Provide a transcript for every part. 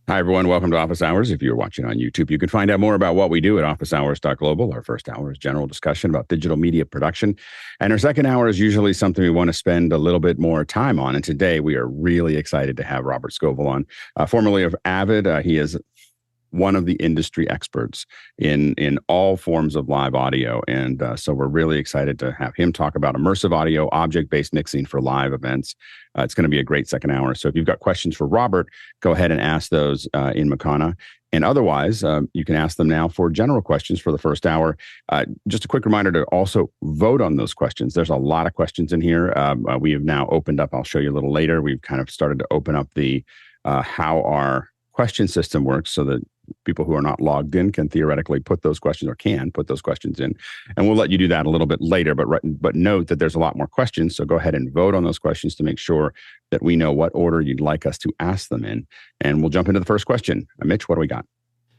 Hi, everyone. Welcome to Office Hours. If you're watching on YouTube, you can find out more about what we do at officehours.global. Our first hour is general discussion about digital media production. And our second hour is usually something we want to spend a little bit more time on. And today we are really excited to have Robert Scovill on, formerly of Avid. He is one of the industry experts in all forms of live audio. And so we're really excited to have him talk about immersive audio, object-based mixing for live events. It's going to be a great second hour. So if you've got questions for Robert, go ahead and ask those in Makana. And otherwise, you can ask them now for general questions for the first hour. Just a quick reminder to also vote on those questions. There's a lot of questions in here. We have now opened up, I'll show you a little later. We've kind of started to open up the how our question system works so that people who are not logged in can theoretically put those questions or can put those questions in. And we'll let you do that a little bit later. But note that there's a lot more questions. So go ahead and vote on those questions to make sure that we know what order you'd like us to ask them in. And we'll jump into the first question. Mitch, what do we got?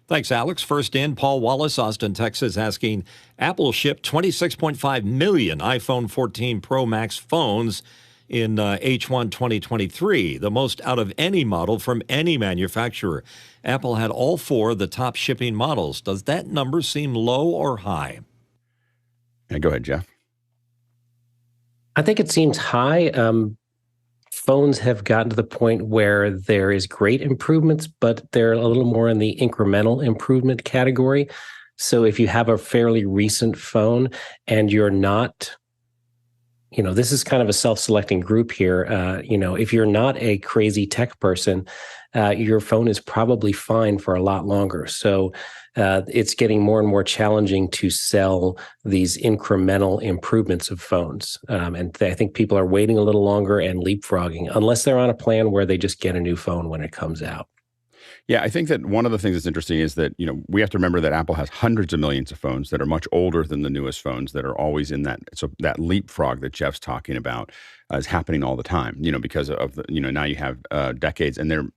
Thanks, Alex. First in, Paul Wallace, Austin, Texas, asking, Apple shipped 26.5 million iPhone 14 Pro Max phones in H1 2023, the most out of any model from any manufacturer. Apple had all four of the top shipping models. Does that number seem low or high? Yeah, go ahead, Jeff. I think it seems high. Phones have gotten to the point where there is great improvements, but they're a little more in the incremental improvement category. So if you have a fairly recent phone and you're not, this is kind of a self-selecting group here. If you're not a crazy tech person, your phone is probably fine for a lot longer. So it's getting more and more challenging to sell these incremental improvements of phones. And I think people are waiting a little longer and leapfrogging, unless they're on a plan where they just get a new phone when it comes out. Yeah, I think that one of the things that's interesting is that, we have to remember that Apple has hundreds of millions of phones that are much older than the newest phones that are always in that. So that leapfrog that Jeff's talking about is happening all the time, because of the, now you have decades, and an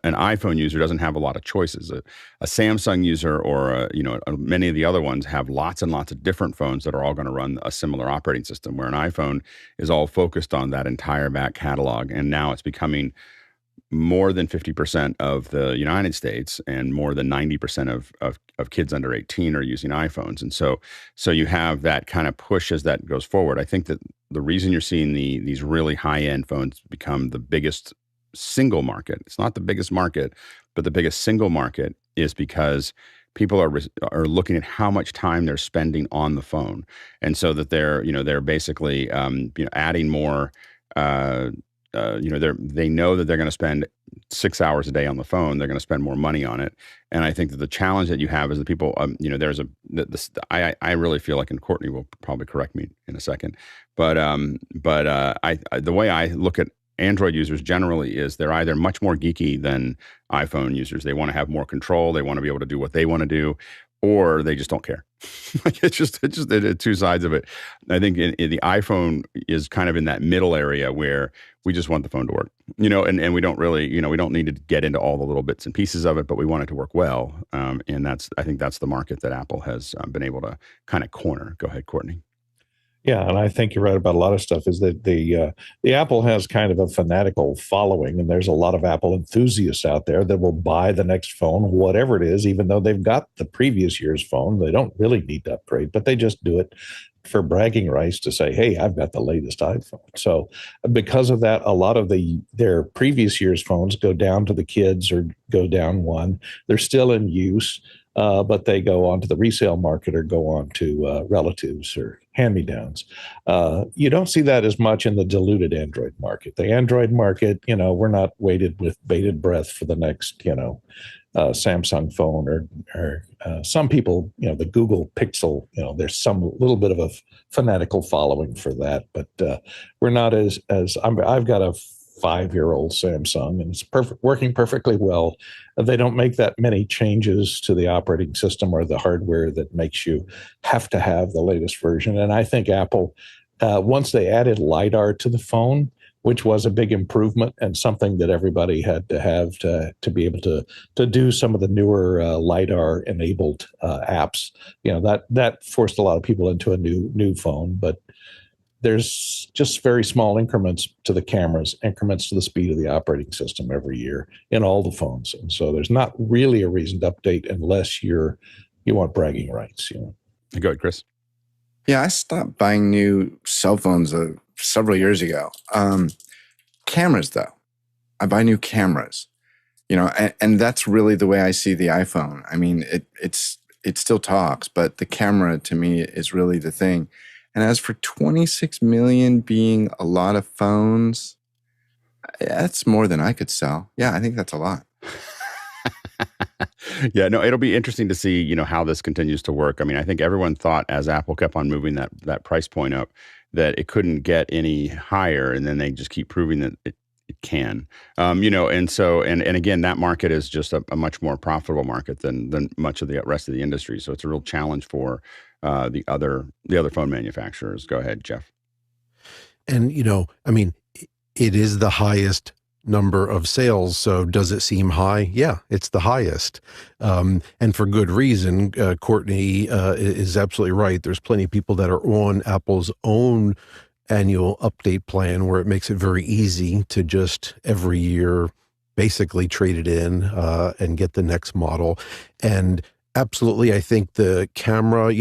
iPhone user doesn't have a lot of choices. A Samsung user or, many of the other ones have lots and lots of different phones that are all going to run a similar operating system, where an iPhone is all focused on that entire back catalog. And now it's becoming more than 50% of the United States and more than 90% of kids under 18 are using iPhones. And so you have that kind of push as that goes forward. I think that the reason you're seeing these really high-end phones become the biggest single market, it's not the biggest market, but the biggest single market, is because people are looking at how much time they're spending on the phone. And so that they're basically, adding more, they know that they're going to spend 6 hours a day on the phone. They're going to spend more money on it. And I think that the challenge that you have is that people, I really feel like, and Courtney will probably correct me in a second, but the way I look at Android users generally is they're either much more geeky than iPhone users. They want to have more control. They want to be able to do what they want to do, or they just don't care. It's just two sides of it. I think the iPhone is kind of in that middle area where we just want the phone to work, and we don't really, we don't need to get into all the little bits and pieces of it, but we want it to work well. And I think that's the market that Apple has been able to kind of corner. Go ahead, Courtney. Yeah, and I think you're right about a lot of stuff. Is that the Apple has kind of a fanatical following, and there's a lot of Apple enthusiasts out there that will buy the next phone, whatever it is, even though they've got the previous year's phone. They don't really need to upgrade, but they just do it for bragging rights to say, "Hey, I've got the latest iPhone." So, because of that, a lot of their previous year's phones go down to the kids or go down one. They're still in use. But they go on to the resale market or go on to relatives or hand-me-downs. You don't see that as much in the diluted Android market. The Android market, we're not waited with bated breath for the next, Samsung phone or some people, the Google Pixel, there's some little bit of a fanatical following for that. But we're not as I've got a 5-year-old Samsung, and it's working perfectly well. They don't make that many changes to the operating system or the hardware that makes you have to have the latest version. And I think Apple, once they added LiDAR to the phone, which was a big improvement and something that everybody had to have to be able to do some of the newer LiDAR-enabled apps, that forced a lot of people into a new phone. But there's just very small increments to the cameras, increments to the speed of the operating system every year in all the phones. And so there's not really a reason to update unless you want bragging rights. Go ahead, Chris. Yeah, I stopped buying new cell phones several years ago. Cameras, though. I buy new cameras, and that's really the way I see the iPhone. I mean, it still talks, but the camera to me is really the thing. And as for 26 million being a lot of phones, that's more than I could sell. Yeah, I think that's a lot. Yeah, no, it'll be interesting to see, how this continues to work. I mean, I think everyone thought as Apple kept on moving that price point up that it couldn't get any higher, and then they just keep proving that it can. And so again, that market is just a much more profitable market than much of the rest of the industry. So it's a real challenge for the other phone manufacturers. Go ahead, Jeff. And, I mean, it is the highest number of sales. So does it seem high? Yeah, it's the highest. And for good reason. Courtney is absolutely right. There's plenty of people that are on Apple's own annual update plan where it makes it very easy to just every year basically trade it in and get the next model. And absolutely, I think the camera,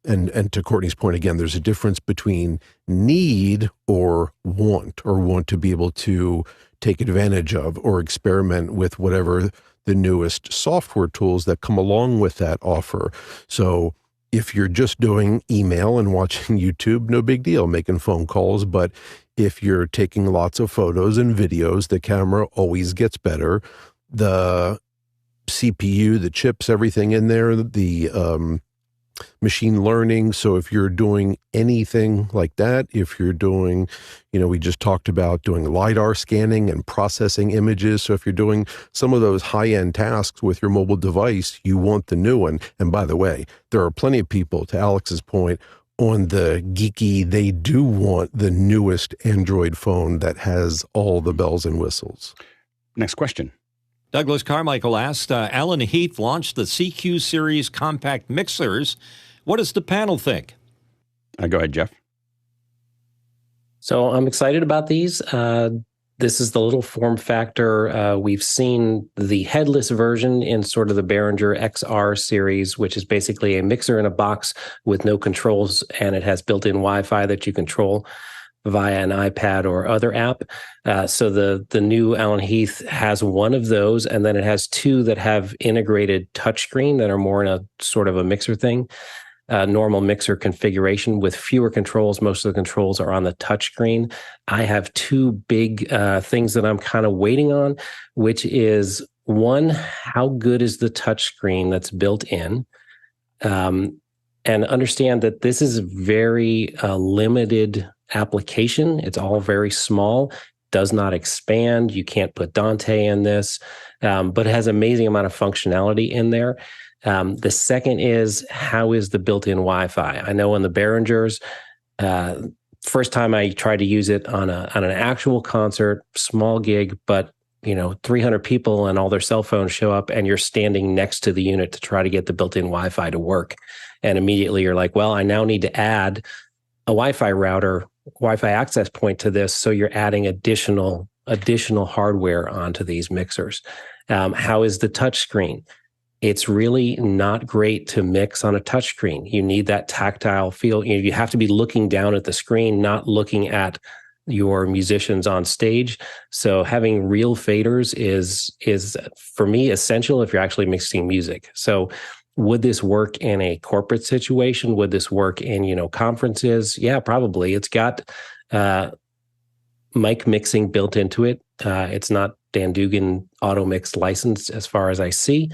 and to Courtney's point again, there's a difference between need or want to be able to take advantage of or experiment with whatever the newest software tools that come along with that offer. So if you're just doing email and watching YouTube, no big deal, making phone calls. But if you're taking lots of photos and videos, the camera always gets better. The CPU, the chips, everything in there, the machine learning. So if you're doing anything like that, if you're doing, we just talked about doing LiDAR scanning and processing images. So if you're doing some of those high-end tasks with your mobile device, you want the new one. And by the way, there are plenty of people, to Alex's point, on the geeky, they do want the newest Android phone that has all the bells and whistles. Next question. Douglas Carmichael asked, Alan Heath launched the CQ series compact mixers. What does the panel think? Go ahead, Jeff. So I'm excited about these. This is the little form factor. We've seen the headless version in sort of the Behringer XR series, which is basically a mixer in a box with no controls, and it has built-in Wi-Fi that you control via an iPad or other app. So the new Alan Heath has one of those, and then it has two that have integrated touchscreen that are more in a sort of a mixer thing, normal mixer configuration with fewer controls. Most of the controls are on the touchscreen. I have two big things that I'm kind of waiting on, which is one, how good is the touchscreen that's built in? And understand that this is very limited application. It's all very small, does not expand. You can't put Dante in this, but it has an amazing amount of functionality in there. The second is, how is the built-in Wi-Fi? I know in the Behringers, first time I tried to use it on an actual concert, small gig, but 300 people and all their cell phones show up, and you're standing next to the unit to try to get the built-in Wi-Fi to work. And immediately you're like, well, I now need to add a Wi-Fi router, Wi-Fi access point to this. So you're adding additional hardware onto these mixers. How is the touchscreen? It's really not great to mix on a touchscreen. You need that tactile feel. You have to be looking down at the screen, not looking at your musicians on stage. So having real faders is for me essential if you're actually mixing music. So would this work in a corporate situation? Would this work in, conferences? Yeah, probably. It's got mic mixing built into it. It's not Dan Dugan auto mix licensed as far as I see.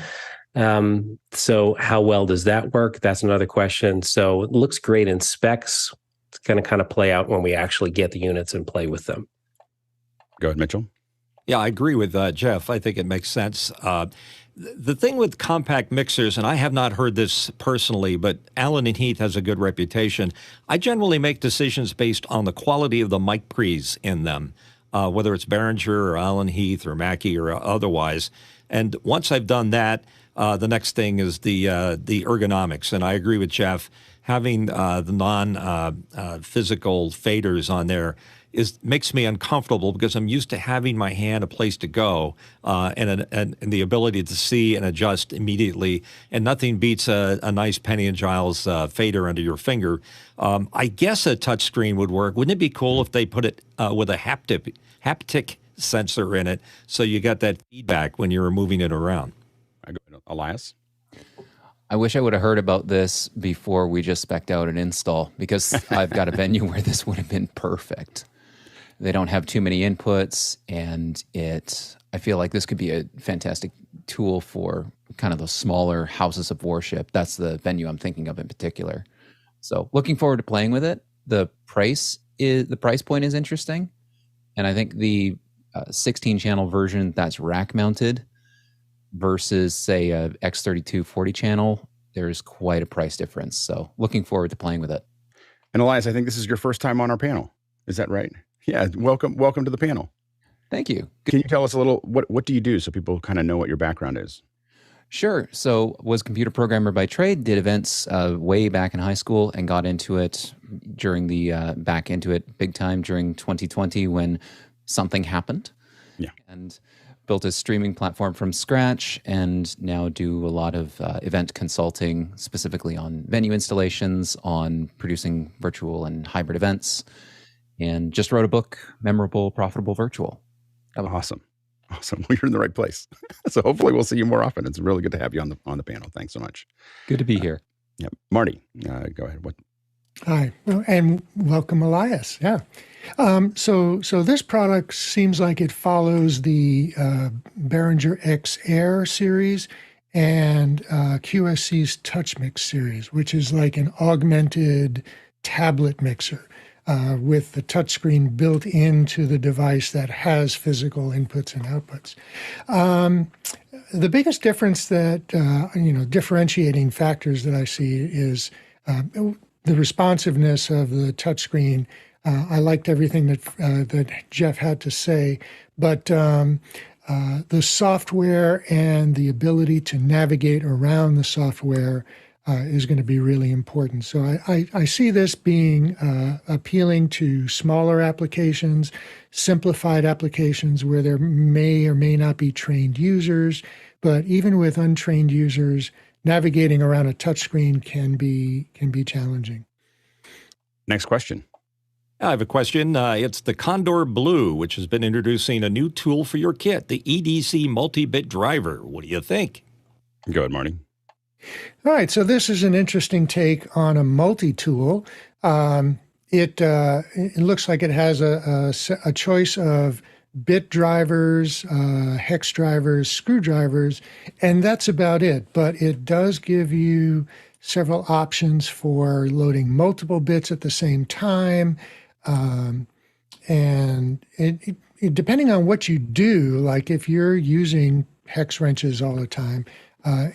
So how well does that work? That's another question. So it looks great in specs. It's going to kind of play out when we actually get the units and play with them. Go ahead, Mitchell. Yeah, I agree with Jeff. I think it makes sense. The thing with compact mixers, and I have not heard this personally, but Allen and Heath has a good reputation. I generally make decisions based on the quality of the mic pre's in them, whether it's Behringer or Allen Heath or Mackie or otherwise. And once I've done that, the next thing is the ergonomics. And I agree with Jeff. having the non-physical faders on there makes me uncomfortable because I'm used to having my hand a place to go and the ability to see and adjust immediately. And nothing beats a nice Penny and Giles fader under your finger. I guess a touchscreen would work. Wouldn't it be cool if they put it with a haptic sensor in it so you got that feedback when you're moving it around? Elias? I wish I would have heard about this before we just spec'd out an install, because I've got a venue where this would have been perfect. They don't have too many inputs, and I feel like this could be a fantastic tool for kind of the smaller houses of worship. That's the venue I'm thinking of in particular. So looking forward to playing with it. The price point is interesting, and I think the 16-channel version that's rack mounted versus, say, a X32 40-channel, there's quite a price difference. So looking forward to playing with it. And Elias, I think this is your first time on our panel. Is that right? Yeah. Welcome to the panel. Thank you. Can you tell us a little, what do you do so people kind of know what your background is? Sure. So was a computer programmer by trade, did events way back in high school, and got into it back into it big time during 2020 when something happened. Yeah. And built a streaming platform from scratch, and now do a lot of event consulting, specifically on venue installations, on producing virtual and hybrid events, and just wrote a book, Memorable, Profitable, Virtual. Awesome. Well, you're in the right place. So hopefully we'll see you more often. It's really good to have you on the panel. Thanks so much. Good to be here. Yeah. Marty, go ahead. Hi, and welcome, Elias. Yeah. So this product seems like it follows the Behringer X Air series and QSC's Touch Mix series, which is like an augmented tablet mixer with the touchscreen built into the device that has physical inputs and outputs. The biggest difference that, differentiating factors that I see is the responsiveness of the touchscreen. I liked everything that Jeff had to say, but the software and the ability to navigate around the software is going to be really important. So I see this being appealing to smaller applications, simplified applications where there may or may not be trained users, but even with untrained users, navigating around a touchscreen can be challenging. Next question. I have a question. It's the Kondor Blue, which has been introducing a new tool for your kit, the EDC Multi-Bit Driver. What do you think? Go ahead, Marty. All right, so this is an interesting take on a multi-tool. It looks like it has a choice of bit drivers, hex drivers, screwdrivers, and that's about it. But it does give you several options for loading multiple bits at the same time. And it depending on what you do, like if you're using hex wrenches all the time,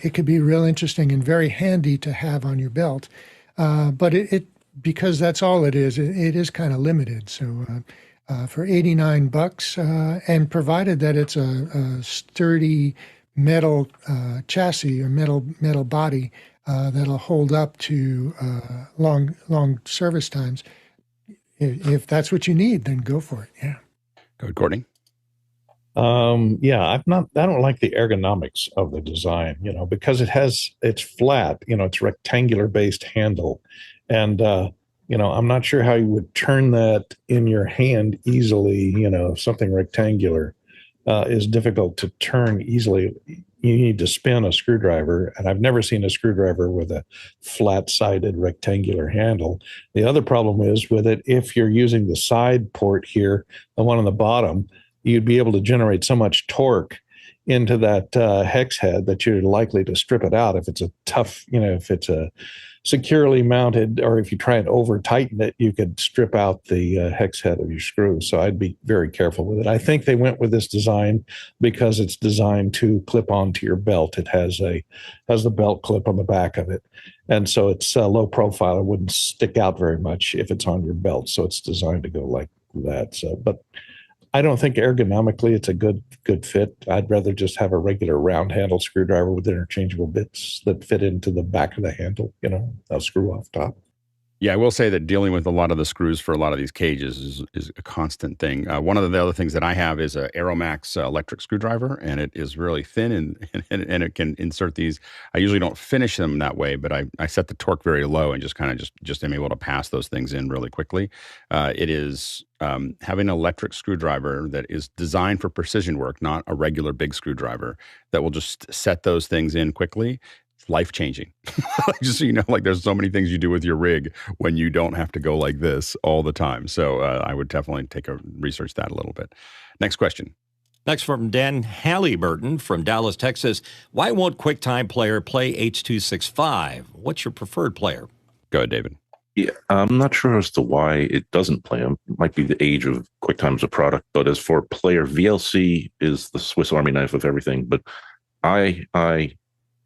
it could be real interesting and very handy to have on your belt. But because that's all it is kind of limited. So for $89, and provided that it's a sturdy metal chassis or metal body that'll hold up to long service times. If that's what you need, then go for it. Yeah. Go ahead, Courtney. I don't like the ergonomics of the design, because it's flat, it's rectangular based handle. And, I'm not sure how you would turn that in your hand easily. Something rectangular is difficult to turn easily. You need to spin a screwdriver, and I've never seen a screwdriver with a flat-sided rectangular handle. The other problem is with it, if you're using the side port here, the one on the bottom, you'd be able to generate so much torque into that hex head that you're likely to strip it out if it's a tough, if it's a securely mounted, or if you try and over tighten it, you could strip out the hex head of your screw. So I'd be very careful with it. I think they went with this design because it's designed to clip onto your belt. It has the belt clip on the back of it. And so it's low profile. It wouldn't stick out very much if it's on your belt. So it's designed to go like that. So, but I don't think ergonomically it's a good fit. I'd rather just have a regular round handle screwdriver with interchangeable bits that fit into the back of the handle, a screw off top. Yeah, I will say that dealing with a lot of the screws for a lot of these cages is a constant thing. One of the other things that I have is a AeroMax electric screwdriver, and it is really thin and it can insert these. I usually don't finish them that way, but I set the torque very low and just kind of just am able to pass those things in really quickly. It is having an electric screwdriver that is designed for precision work, not a regular big screwdriver that will just set those things in quickly. Life-changing. Just so you know, like there's so many things you do with your rig when you don't have to go like this all the time. So I would definitely research that a little bit. Next question. Next from Dan Halliburton from Dallas, Texas. Why won't QuickTime Player play H.265? What's your preferred player? Go ahead, David. Yeah, I'm not sure as to why it doesn't play them. It might be the age of QuickTime as a product, but as for player, VLC is the Swiss Army knife of everything. But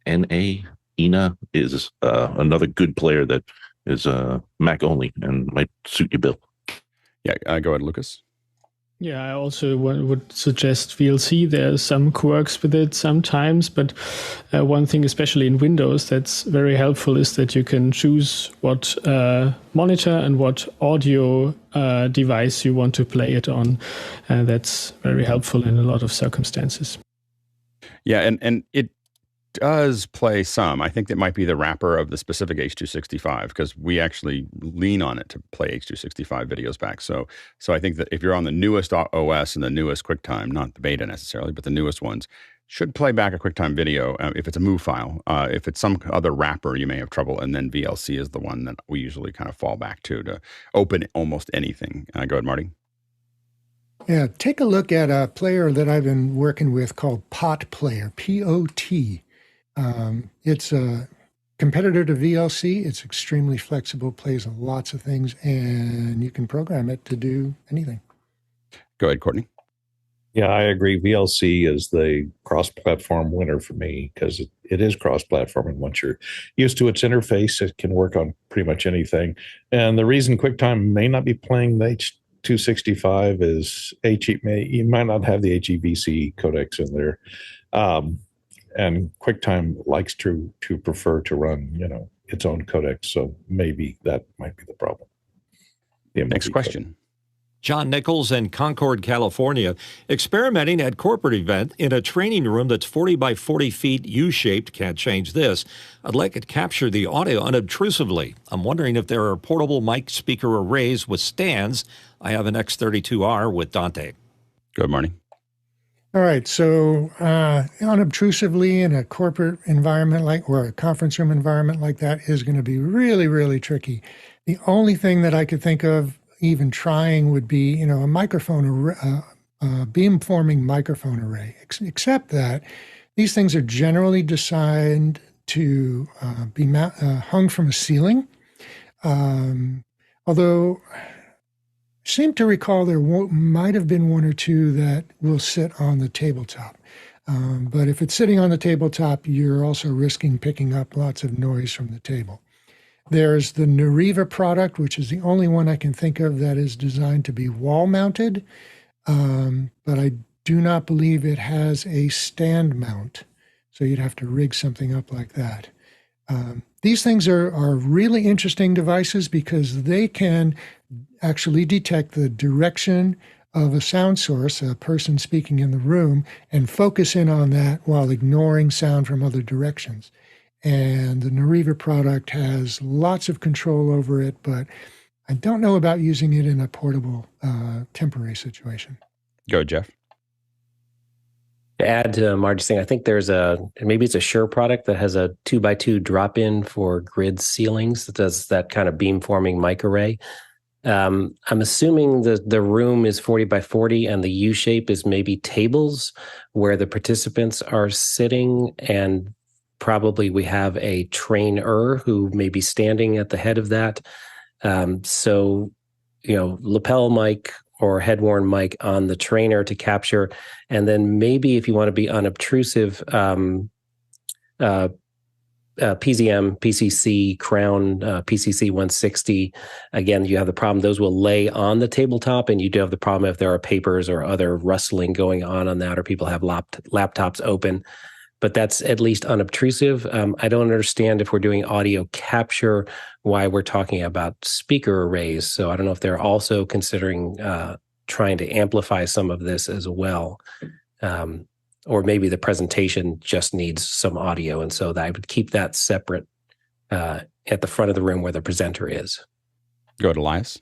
ENA is another good player that is Mac only and might suit your bill. Yeah, go ahead, Lucas. Yeah, I also would suggest VLC. There's some quirks with it sometimes, but one thing, especially in Windows, that's very helpful is that you can choose what monitor and what audio device you want to play it on. That's very helpful in a lot of circumstances. Yeah, and it does play some. I think that might be the wrapper of the specific H.265 because we actually lean on it to play H.265 videos back. So I think that if you're on the newest OS and the newest QuickTime, not the beta necessarily, but the newest ones, should play back a QuickTime video if it's a MOV file. If it's some other wrapper, you may have trouble. And then VLC is the one that we usually kind of fall back to open almost anything. Go ahead, Marty. Yeah, take a look at a player that I've been working with called Pot Player, P-O-T. It's a competitor to VLC. It's extremely flexible, plays on lots of things, and you can program it to do anything. Go ahead, Courtney. Yeah, I agree. VLC is the cross-platform winner for me because it is cross-platform, and once you're used to its interface, it can work on pretty much anything. And the reason QuickTime may not be playing the H.265 is you might not have the HEVC codecs in there. And QuickTime likes to prefer to run, its own codec. So maybe that might be the problem. Next question. John Nichols in Concord, California, experimenting at corporate event in a training room that's 40 by 40 feet U-shaped. Can't change this. I'd like it to capture the audio unobtrusively. I'm wondering if there are portable mic speaker arrays with stands. I have an X32R with Dante. Go ahead, Marty. All right, so unobtrusively in a corporate environment or a conference room environment like that is going to be really, really tricky. The only thing that I could think of even trying would be, a microphone, beamforming microphone array, except that these things are generally designed to be hung from a ceiling. Although I seem to recall there might have been one or two that will sit on the tabletop. But if it's sitting on the tabletop, you're also risking picking up lots of noise from the table. There's the Nariva product, which is the only one I can think of that is designed to be wall-mounted, but I do not believe it has a stand mount, so you'd have to rig something up like that. These things are really interesting devices because they can actually detect the direction of a sound source, a person speaking in the room, and focus in on that while ignoring sound from other directions. And the Nariva product has lots of control over it, but I don't know about using it in a portable temporary situation. Go, Jeff. To add to Marge's thing, I think maybe it's a Shure product that has a 2x2 drop-in for grid ceilings that does that kind of beamforming mic array. I'm assuming the room is 40 by 40 and the U shape is maybe tables where the participants are sitting, and probably we have a trainer who may be standing at the head of that. So, lapel mic or head-worn mic on the trainer to capture. And then maybe if you want to be unobtrusive, PZM, PCC, Crown, PCC 160. Again, you have the problem. Those will lay on the tabletop, and you do have the problem if there are papers or other rustling going on that, or people have laptops open. but that's at least unobtrusive. I don't understand if we're doing audio capture, why we're talking about speaker arrays. So I don't know if they're also considering trying to amplify some of this as well. Or maybe the presentation just needs some audio. And so that I would keep that separate at the front of the room where the presenter is. Go ahead, Elias.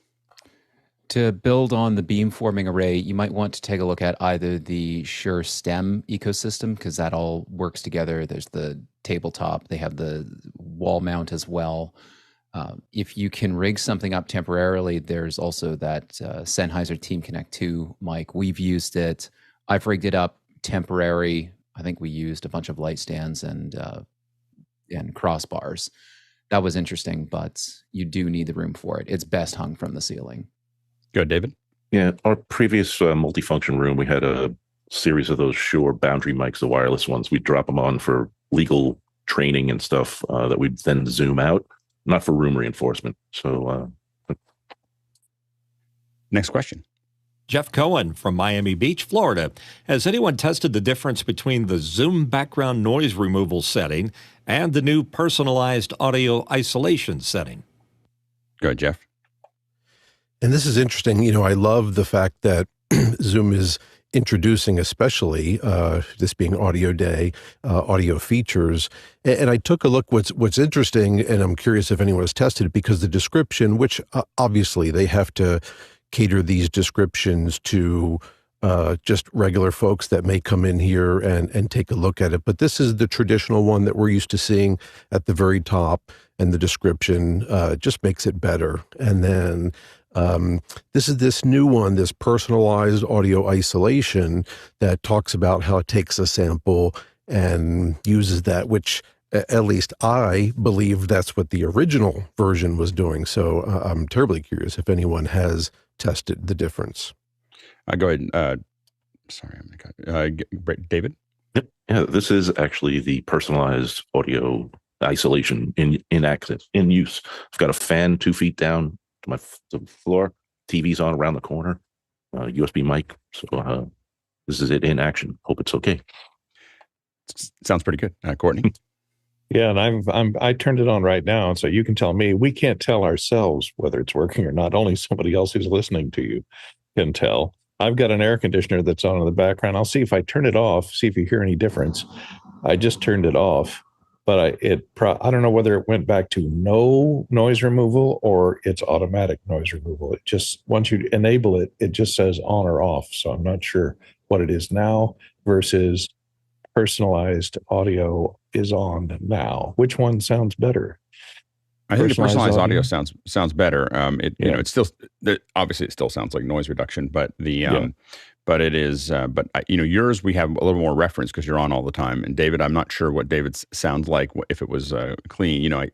To build on the beamforming array, you might want to take a look at either the Shure STEM ecosystem, because that all works together. There's the tabletop. They have the wall mount as well. If you can rig something up temporarily, there's also that Sennheiser Team Connect 2 mic. We've used it. I've rigged it up temporary. I think we used a bunch of light stands and crossbars. That was interesting, but you do need the room for it. It's best hung from the ceiling. Go, David. Yeah, our previous multifunction room, we had a series of those Shure boundary mics, the wireless ones. We'd drop them on for legal training and stuff that we'd then zoom out, not for room reinforcement. So, next question. Jeff Cohen from Miami Beach, Florida. Has anyone tested the difference between the Zoom background noise removal setting and the new personalized audio isolation setting? Go ahead, Jeff. And this is interesting. You know, I love the fact that Zoom is introducing, especially this being Audio Day, audio features. And I took a look. What's interesting, and I'm curious if anyone has tested it, because the description, which obviously they have to cater these descriptions to just regular folks that may come in here and take a look at it. But this is the traditional one that we're used to seeing at the very top, and the description just makes it better. And then this is this new one, this personalized audio isolation that talks about how it takes a sample and uses that, which at least I believe that's what the original version was doing. So I'm terribly curious if anyone has tested the difference. Go ahead. Sorry, David. Yep. Yeah, this is actually the personalized audio isolation in use. I've got a fan 2 feet down to the floor, TV's on around the corner, USB mic. So this is it in action. Hope it's okay. Sounds pretty good. Courtney. Yeah, and I turned it on right now, so you can tell me. We can't tell ourselves whether it's working or not. Only somebody else who's listening to you can tell. I've got an air conditioner that's on in the background. I'll see if I turn it off, see if you hear any difference. I just turned it off, but I don't know whether it went back to no noise removal or it's automatic noise removal. It just, once you enable it, it just says on or off. So I'm not sure what it is now versus personalized audio is on now. Which one sounds better? I think the personalized audio sounds better. You know, it's still, obviously it still sounds like noise reduction, but but it is, you know, yours, we have a little more reference because you're on all the time. And David, I'm not sure what David's sounds like, if it was clean, you know,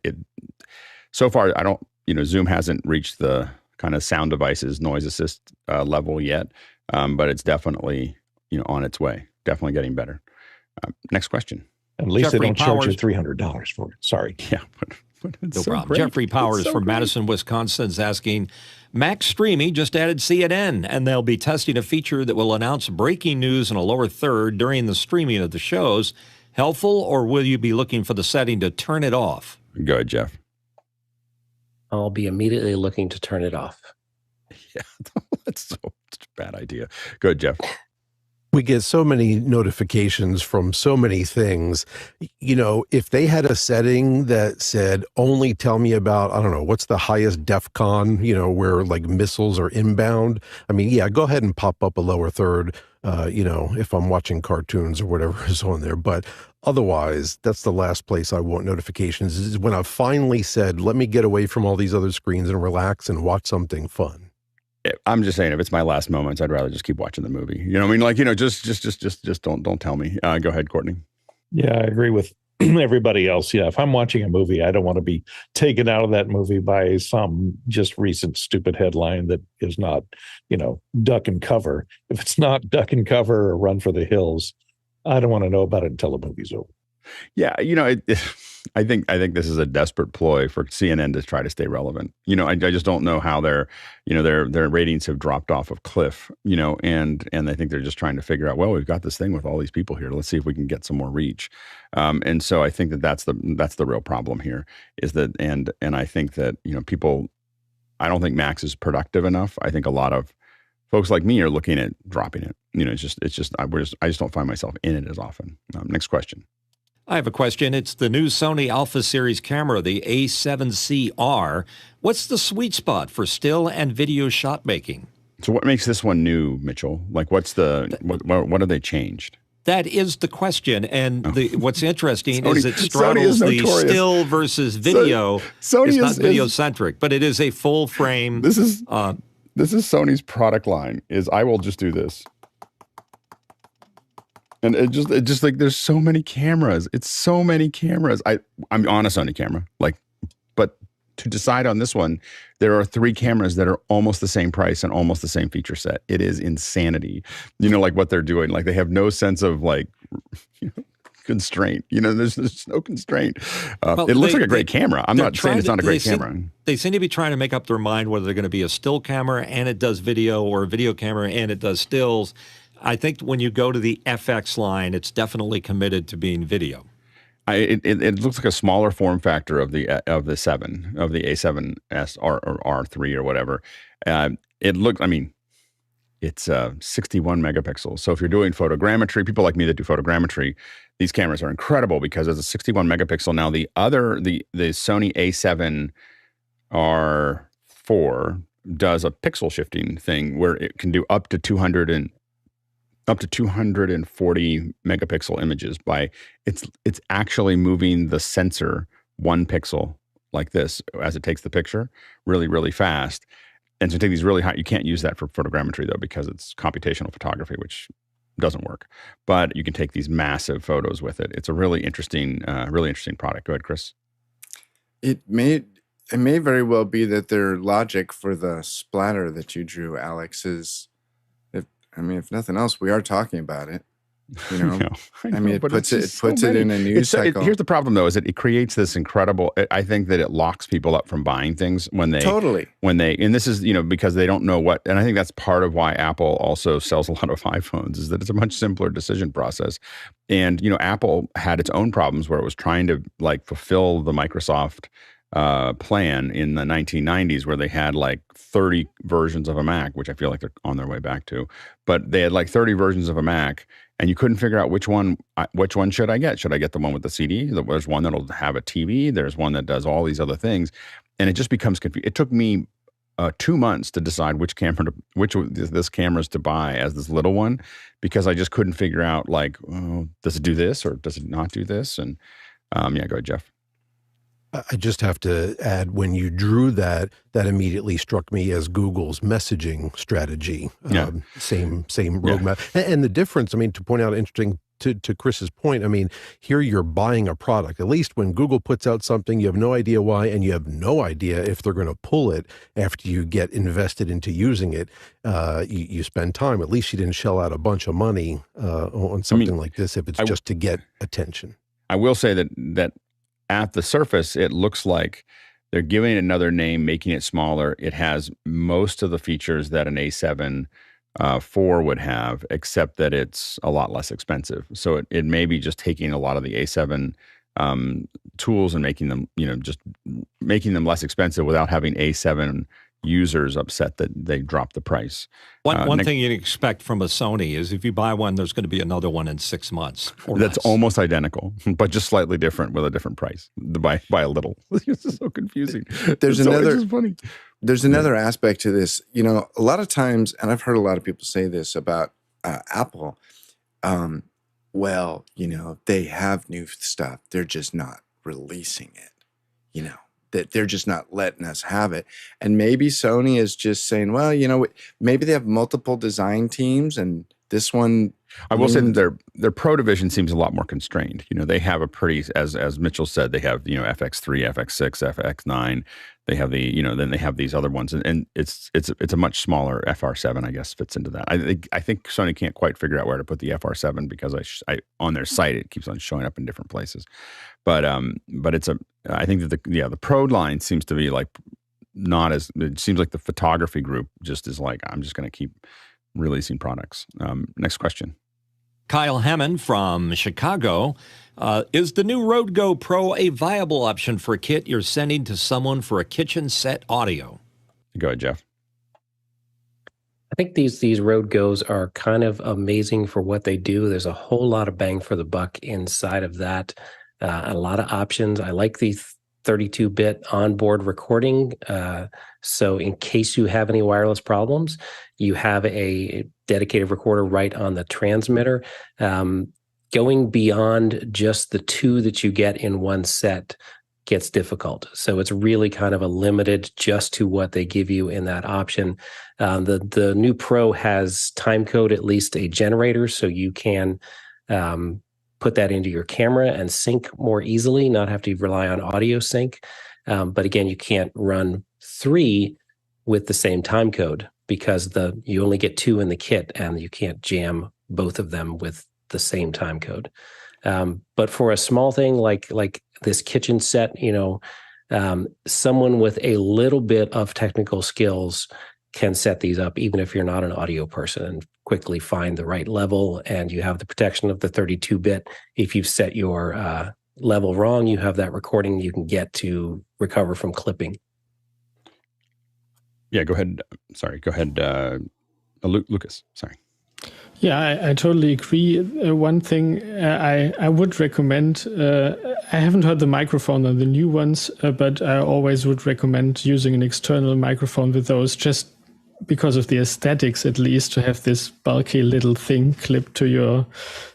so far, I don't, you know, Zoom hasn't reached the kind of sound devices, noise assist level yet, but it's definitely, you know, on its way, definitely getting better. Next question. At least Jeffrey they don't charge you Powers. $300 for it. Sorry. Yeah, but it's No so problem. great. Jeffrey Powers so from great. Madison, Wisconsin is asking, Max Streaming just added CNN, and they'll be testing a feature that will announce breaking news in a lower third during the streaming of the shows. Helpful, or will you be looking for the setting to turn it off? Go ahead, Jeff. I'll be immediately looking to turn it off. Yeah, that's such a bad idea. Go ahead, Jeff. We get so many notifications from so many things. You know, if they had a setting that said, only tell me about, I don't know, what's the highest DEFCON, you know, where like missiles are inbound. I mean, yeah, go ahead and pop up a lower third, you know, if I'm watching cartoons or whatever is on there. But otherwise, that's the last place I want notifications, is when I've finally said, let me get away from all these other screens and relax and watch something fun. I'm just saying, if it's my last moments, I'd rather just keep watching the movie. You know what I mean? Like, you know, just don't tell me. Go ahead, Courtney. Yeah, I agree with everybody else. Yeah, if I'm watching a movie, I don't want to be taken out of that movie by some just recent stupid headline that is not, you know, duck and cover. If it's not duck and cover or run for the hills, I don't want to know about it until the movie's over. Yeah, you know, I think this is a desperate ploy for CNN to try to stay relevant. I just don't know how their ratings have dropped off a cliff. And I think they're just trying to figure out, well, we've got this thing with all these people here. Let's see if we can get some more reach. And so I think that's the real problem here is that, and I think that people, I don't think Max is productive enough. I think a lot of folks like me are looking at dropping it. I just don't find myself in it as often. Next question. I have a question. It's the new Sony Alpha series camera, the A7CR. What's the sweet spot for still and video shot making? So what makes this one new, Mitchell? Like what have they changed? That is the question. And what's interesting is it straddles the still versus video. Sony it's not video-centric, but it is a full frame. This is Sony's product line, is I will just do this. And it just like there's so many cameras. It's so many cameras. I'm on a Sony camera, but to decide on this one, there are 3 cameras that are almost the same price and almost the same feature set. It is insanity. Like what they're doing. Like they have no sense of constraint. There's no constraint. It looks like a great camera. I'm not saying it's not a great camera. They seem to be trying to make up their mind whether they're going to be a still camera and it does video or a video camera and it does stills. I think when you go to the FX line, it's definitely committed to being video. It looks like a smaller form factor of the A7S or R3 or whatever. It's 61 megapixels. So if you're doing photogrammetry, people like me that do photogrammetry, these cameras are incredible because it's a 61 megapixel. Now the Sony A7 R4 does a pixel shifting thing where it can do up to 240 megapixel images it's actually moving the sensor 1 pixel like this as it takes the picture really, really fast. And so take these really high, you can't use that for photogrammetry though, because it's computational photography, which doesn't work, but you can take these massive photos with it. It's a really interesting product. Go ahead, Chris. It may very well be that their logic for the splatter that you drew, Alex, is if nothing else, we are talking about it. It puts it in a news cycle. Here's the problem, though, is that it creates this incredible. I think that it locks people up from buying things when they and this is because they don't know what. And I think that's part of why Apple also sells a lot of iPhones is that it's a much simpler decision process. And Apple had its own problems where it was trying to fulfill the Microsoft plan in the 1990s where they had 30 versions of a Mac, which I feel like they're on their way back to, but they had 30 versions of a Mac and you couldn't figure out which one should I get? Should I get the one with the CD? There's one that'll have a TV. There's one that does all these other things. And it just becomes confusing. It took me 2 months to decide which this camera's to buy as this little one, because I just couldn't figure out does it do this or does it not do this? And go ahead, Jeff. I just have to add, when you drew that immediately struck me as Google's messaging strategy. Same roadmap. And the difference, to point out interesting to Chris's point, here you're buying a product. At least when Google puts out something, you have no idea why, and you have no idea if they're going to pull it after you get invested into using it. You spend time. At least you didn't shell out a bunch of money on something like this if it's just to get attention. I will say that at the surface, it looks like they're giving it another name, making it smaller. It has most of the features that an A7 IV would have, except that it's a lot less expensive. So it may be just taking a lot of the A7 tools and making them, just making them less expensive without having A7 users upset that they dropped the price. One thing you'd expect from a Sony is if you buy one, there's going to be another one in 6 months. That's almost identical, but just slightly different with a different price by a little. This is so confusing. There's another aspect to this. A lot of times, and I've heard a lot of people say this about Apple. They have new stuff. They're just not releasing it. That they're just not letting us have it. And maybe Sony is just saying, well, maybe they have multiple design teams and This one, I will say that their Pro division seems a lot more constrained. They have a pretty, as Mitchell said, they have FX3, FX6, FX9. They have then they have these other ones, and it's a much smaller FR7. I guess fits into that. I think Sony can't quite figure out where to put the FR7 because I on their site it keeps on showing up in different places. But I think that the Pro line seems to be like not as, it seems like the photography group just is like, I'm just going to keep releasing products. Next question. Kyle Hammond from Chicago. Is the new Rode Go Pro a viable option for a kit you're sending to someone for a kitchen set audio? Go ahead, Jeff. I think these Rode Go's are kind of amazing for what they do. There's a whole lot of bang for the buck inside of that. A lot of options. I like the 32-bit onboard recording. So in case you have any wireless problems, you have a dedicated recorder right on the transmitter. Going beyond just the two that you get in one set gets difficult. So it's really kind of a limited just to what they give you in that option. The new Pro has timecode, at least a generator, so you can put that into your camera and sync more easily, not have to rely on audio sync. But again, you can't run 3 with the same timecode because you only get 2 in the kit and you can't jam both of them with the same timecode. But for a small thing like this kitchen set, someone with a little bit of technical skills can set these up, even if you're not an audio person, and quickly find the right level. And you have the protection of the 32-bit. If you've set your level wrong, you have that recording you can get to recover from clipping. Yeah, go ahead. Sorry, go ahead, Lucas. Sorry. Yeah, I totally agree. One thing I would recommend, I haven't heard the microphone on the new ones, but I always would recommend using an external microphone with those, just because of the aesthetics, at least, to have this bulky little thing clipped to your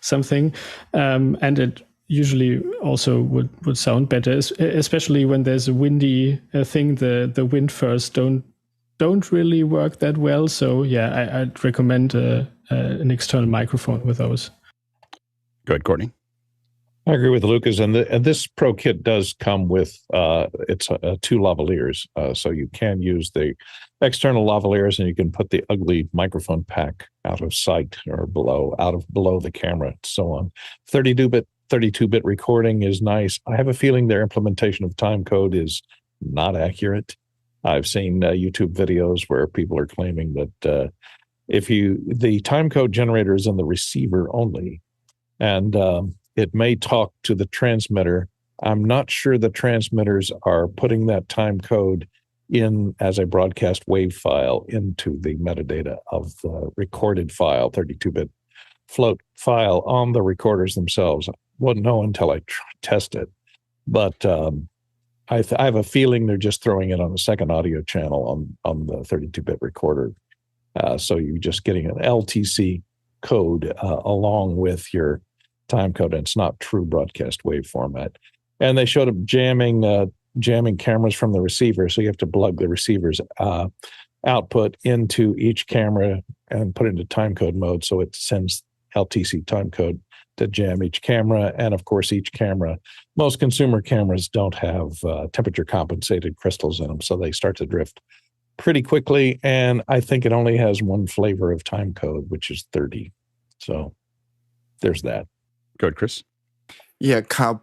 something. And it usually also would sound better, especially when there's a windy thing. The wind first don't really work that well. So yeah, I'd recommend an external microphone with those. Go ahead, Courtney. I agree with Lucas, and this Pro kit does come with it's 2 lavaliers, so you can use the external lavaliers, and you can put the ugly microphone pack out of sight or below the camera, and so on. 32-bit recording is nice. I have a feeling their implementation of timecode is not accurate. I've seen YouTube videos where people are claiming that the timecode generator is in the receiver only, and it may talk to the transmitter. I'm not sure the transmitters are putting that time code in as a broadcast wave file into the metadata of the recorded file, 32-bit float file on the recorders themselves. I wouldn't know until I test it. But I have a feeling they're just throwing it on a second audio channel on the 32-bit recorder. So you're just getting an LTC code along with your time code, and it's not true broadcast wave format. And they showed up jamming cameras from the receiver, so you have to plug the receiver's output into each camera and put it into timecode mode, so it sends LTC timecode to jam each camera. And of course, each camera, most consumer cameras don't have temperature compensated crystals in them, so they start to drift pretty quickly. And I think it only has one flavor of timecode, which is 30. So there's that. Good, Chris. Yeah, Kyle,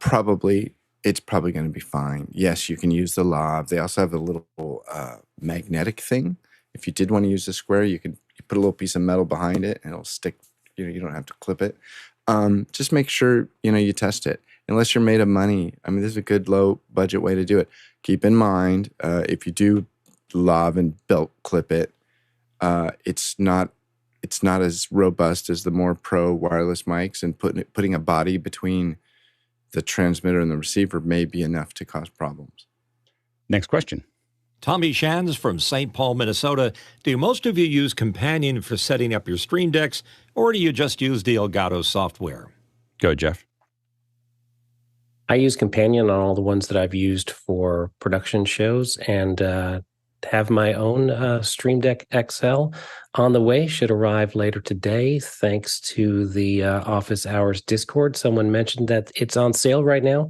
it's probably going to be fine. Yes, you can use the lav. They also have a little magnetic thing. If you did want to use the square, you put a little piece of metal behind it and it'll stick. You don't have to clip it. Just make sure you test it. Unless you're made of money, I mean, this is a good low budget way to do it. Keep in mind, if you do lav and belt clip it, it's not as robust as the more pro wireless mics, and putting a body between the transmitter and the receiver may be enough to cause problems. Next question. Tommy Shands from St. Paul, Minnesota. Do most of you use Companion for setting up your StreamDecks, or do you just use the Elgato software? Go, Jeff. I use Companion on all the ones that I've used for production shows, and have my own StreamDeck XL on the way. Should arrive later today, thanks to the Office Hours Discord. Someone mentioned that it's on sale right now,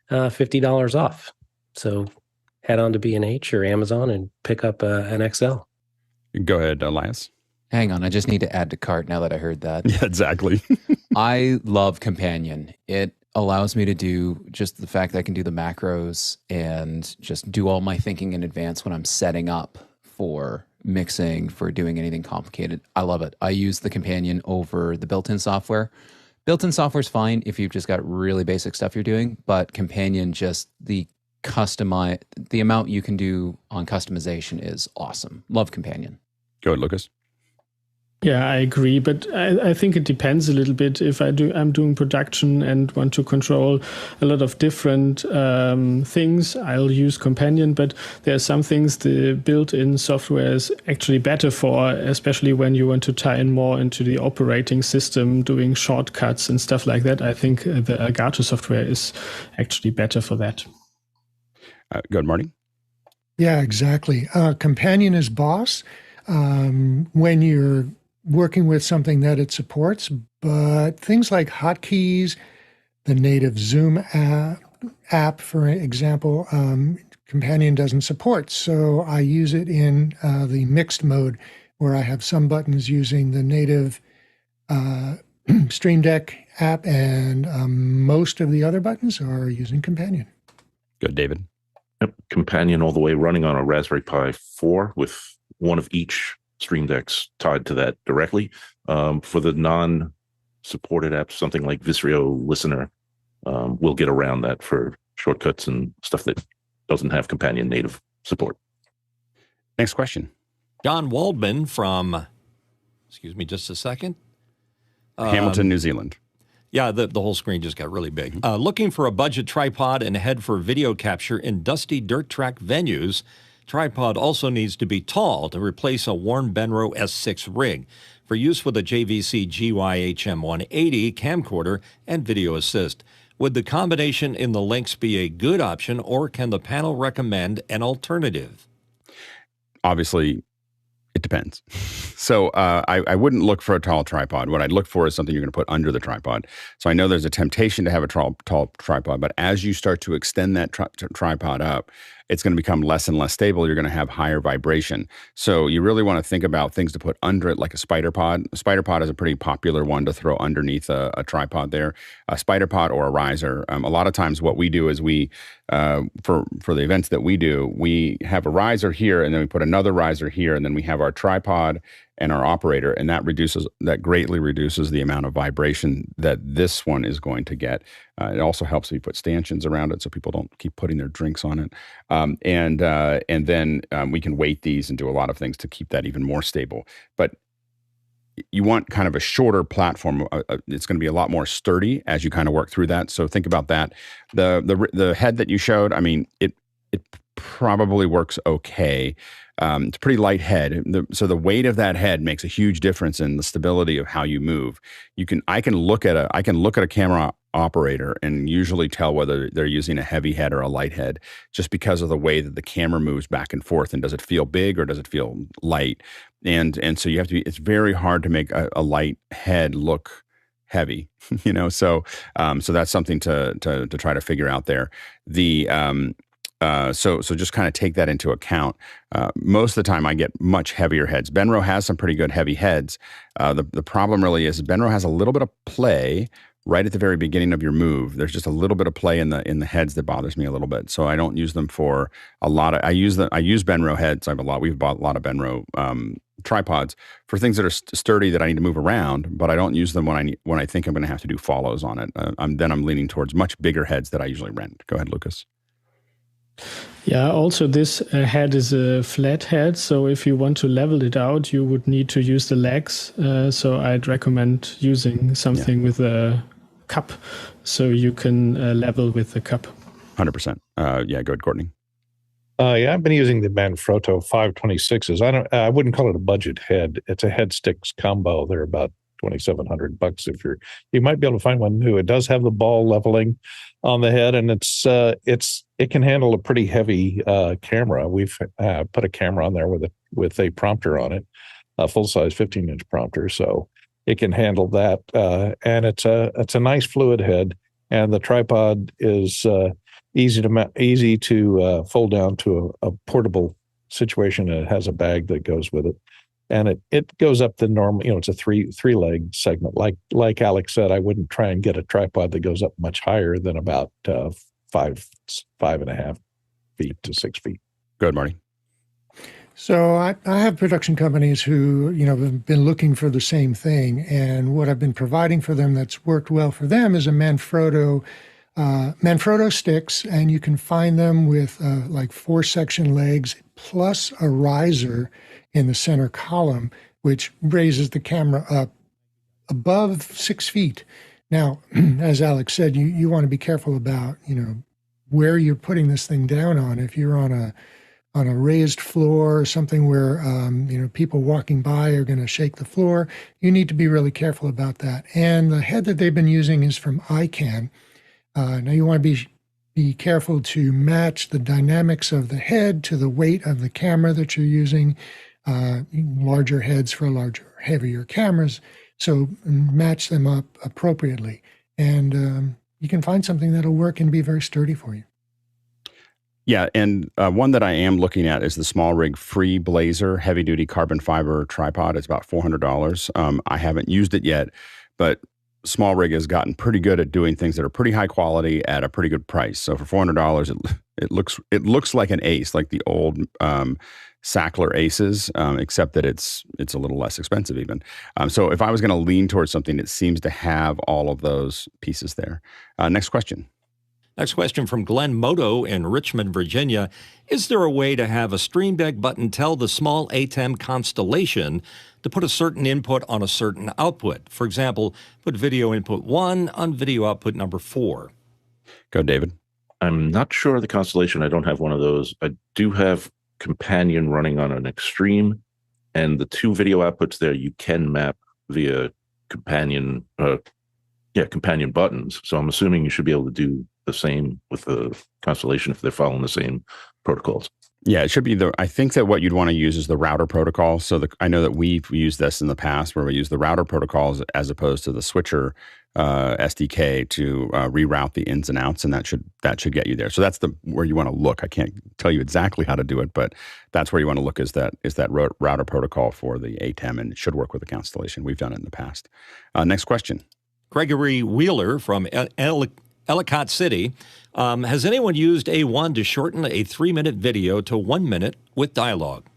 $50 off. So head on to B&H or Amazon and pick up an XL. Go ahead, Elias. Hang on, I just need to add to cart now that I heard that. Yeah, exactly. I love Companion. It allows me to do just the fact that I can do the macros and just do all my thinking in advance when I'm setting up for mixing, for doing anything complicated. I love it. I use the Companion over the built-in software. Built-in software is fine if you've just got really basic stuff you're doing, but Companion, just the amount you can do on customization is awesome. Love Companion. Go ahead, Lucas. Yeah, I agree, but I think it depends a little bit. If I'm doing production and want to control a lot of different things, I'll use Companion, but there are some things the built-in software is actually better for, especially when you want to tie in more into the operating system, doing shortcuts and stuff like that. I think the Elgato software is actually better for that. Go ahead, Marty. Yeah, exactly. Companion is boss when you're working with something that it supports, but things like hotkeys, the native Zoom app, for example, Companion doesn't support. So I use it in the mixed mode where I have some buttons using the native StreamDeck app and most of the other buttons are using Companion. Good, David. Yep. Companion all the way running on a Raspberry Pi 4 with one of each Stream Decks tied to that directly. For the non-supported apps, something like Visrio Listener, we'll get around that for shortcuts and stuff that doesn't have Companion native support. Next question. John Waldman from, excuse me just a second. Hamilton, New Zealand. Yeah, the whole screen just got really big. Looking for a budget tripod and head for video capture in dusty dirt track venues. Tripod also needs to be tall to replace a worn Benro S6 rig for use with a JVC GY-HM180 camcorder and video assist. Would the combination in the links be a good option, or can the panel recommend an alternative? Obviously, it depends. So I wouldn't look for a tall tripod. What I'd look for is something you're going to put under the tripod. So I know there's a temptation to have a tall tripod, but as you start to extend that tripod up, it's going to become less and less stable. You're going to have higher vibration. So you really want to think about things to put under it, like a spider pod. A spider pod is a pretty popular one to throw underneath a tripod there. A spider pod or a riser. A lot of times what we do is we, for the events that we do, we have a riser here, and then we put another riser here, and then we have our tripod and our operator, and that greatly reduces the amount of vibration that this one is going to get. It also helps if you put stanchions around it so people don't keep putting their drinks on it. And then we can weight these and do a lot of things to keep that even more stable. But you want kind of a shorter platform. It's going to be a lot more sturdy as you kind of work through that. So think about that. The head that you showed, I mean, it probably works okay. It's a pretty light head. So the weight of that head makes a huge difference in the stability of how you move. I can look at a camera operator and usually tell whether they're using a heavy head or a light head just because of the way that the camera moves back and forth. And does it feel big or does it feel light? And so you have to it's very hard to make a light head look heavy, so that's something to try to figure out there. So just kind of take that into account. Most of the time I get much heavier heads. Benro has some pretty good heavy heads. The problem really is Benro has a little bit of play right at the very beginning of your move. There's just a little bit of play in the heads that bothers me a little bit. So I don't use them for a lot of, I use Benro heads. We've bought a lot of Benro tripods for things that are sturdy that I need to move around, but I don't use them when I think I'm going to have to do follows on it. I'm leaning towards much bigger heads that I usually rent. Go ahead, Lucas. Yeah, also this head is a flat head, so if you want to level it out, you would need to use the legs. So I'd recommend using something with a cup, so you can level with the cup. 100%. Go ahead, Courtney. I've been using the Manfrotto 526s. I wouldn't call it a budget head. It's a head sticks combo. They're about $2,700 if you might be able to find one new. It does have the ball leveling on the head, and it can handle a pretty heavy camera. We've put a camera on there with a prompter on it, a full-size 15-inch prompter, so it can handle that. And it's a nice fluid head, and the tripod is easy to fold down to a portable situation, and it has a bag that goes with it. And it goes up the normal, it's a three leg segment. Like Alex said, I wouldn't try and get a tripod that goes up much higher than about 5.5 feet to 6 feet. Go ahead, Marty. So I have production companies who, have been looking for the same thing. And what I've been providing for them that's worked well for them is a Manfrotto sticks. And you can find them with like 4-section legs plus a riser in the center column, which raises the camera up above 6 feet. Now, as Alex said, you want to be careful about, where you're putting this thing down on. If you're on a raised floor or something where, people walking by are going to shake the floor, you need to be really careful about that. And the head that they've been using is from ICANN. Now you want to be careful to match the dynamics of the head to the weight of the camera that you're using. Larger heads for larger, heavier cameras. So match them up appropriately. And you can find something that'll work and be very sturdy for you. Yeah, and one that I am looking at is the Small Rig Free Blazer heavy duty carbon fiber tripod. It's about $400. I haven't used it yet, but Small Rig has gotten pretty good at doing things that are pretty high quality at a pretty good price. So for $400, it looks like an Ace, like the old Sackler Aces, except that it's a little less expensive even. So if I was going to lean towards something, it seems to have all of those pieces there. Next question. Next question from Glenn Moto in Richmond, Virginia. Is there a way to have a StreamDeck button tell the small ATEM Constellation to put a certain input on a certain output? For example, put video input 1 on video output number 4. Go, David. I'm not sure of the Constellation. I don't have one of those. I do have Companion running on an Extreme, and the 2 video outputs there you can map via Companion buttons. So I'm assuming you should be able to do the same with the Constellation if they're following the same protocols. Yeah, it should be I think that what you'd want to use is the router protocol. So I know that we've used this in the past where we use the router protocols as opposed to the switcher SDK to reroute the ins and outs, and that should get you there. So that's where you want to look. I can't tell you exactly how to do it, but that's where you want to look is that router protocol for the ATEM, and it should work with the Constellation. We've done it in the past. Next question. Gregory Wheeler from Ellicott City. Has anyone used A1 to shorten a 3-minute video to 1 minute with dialogue?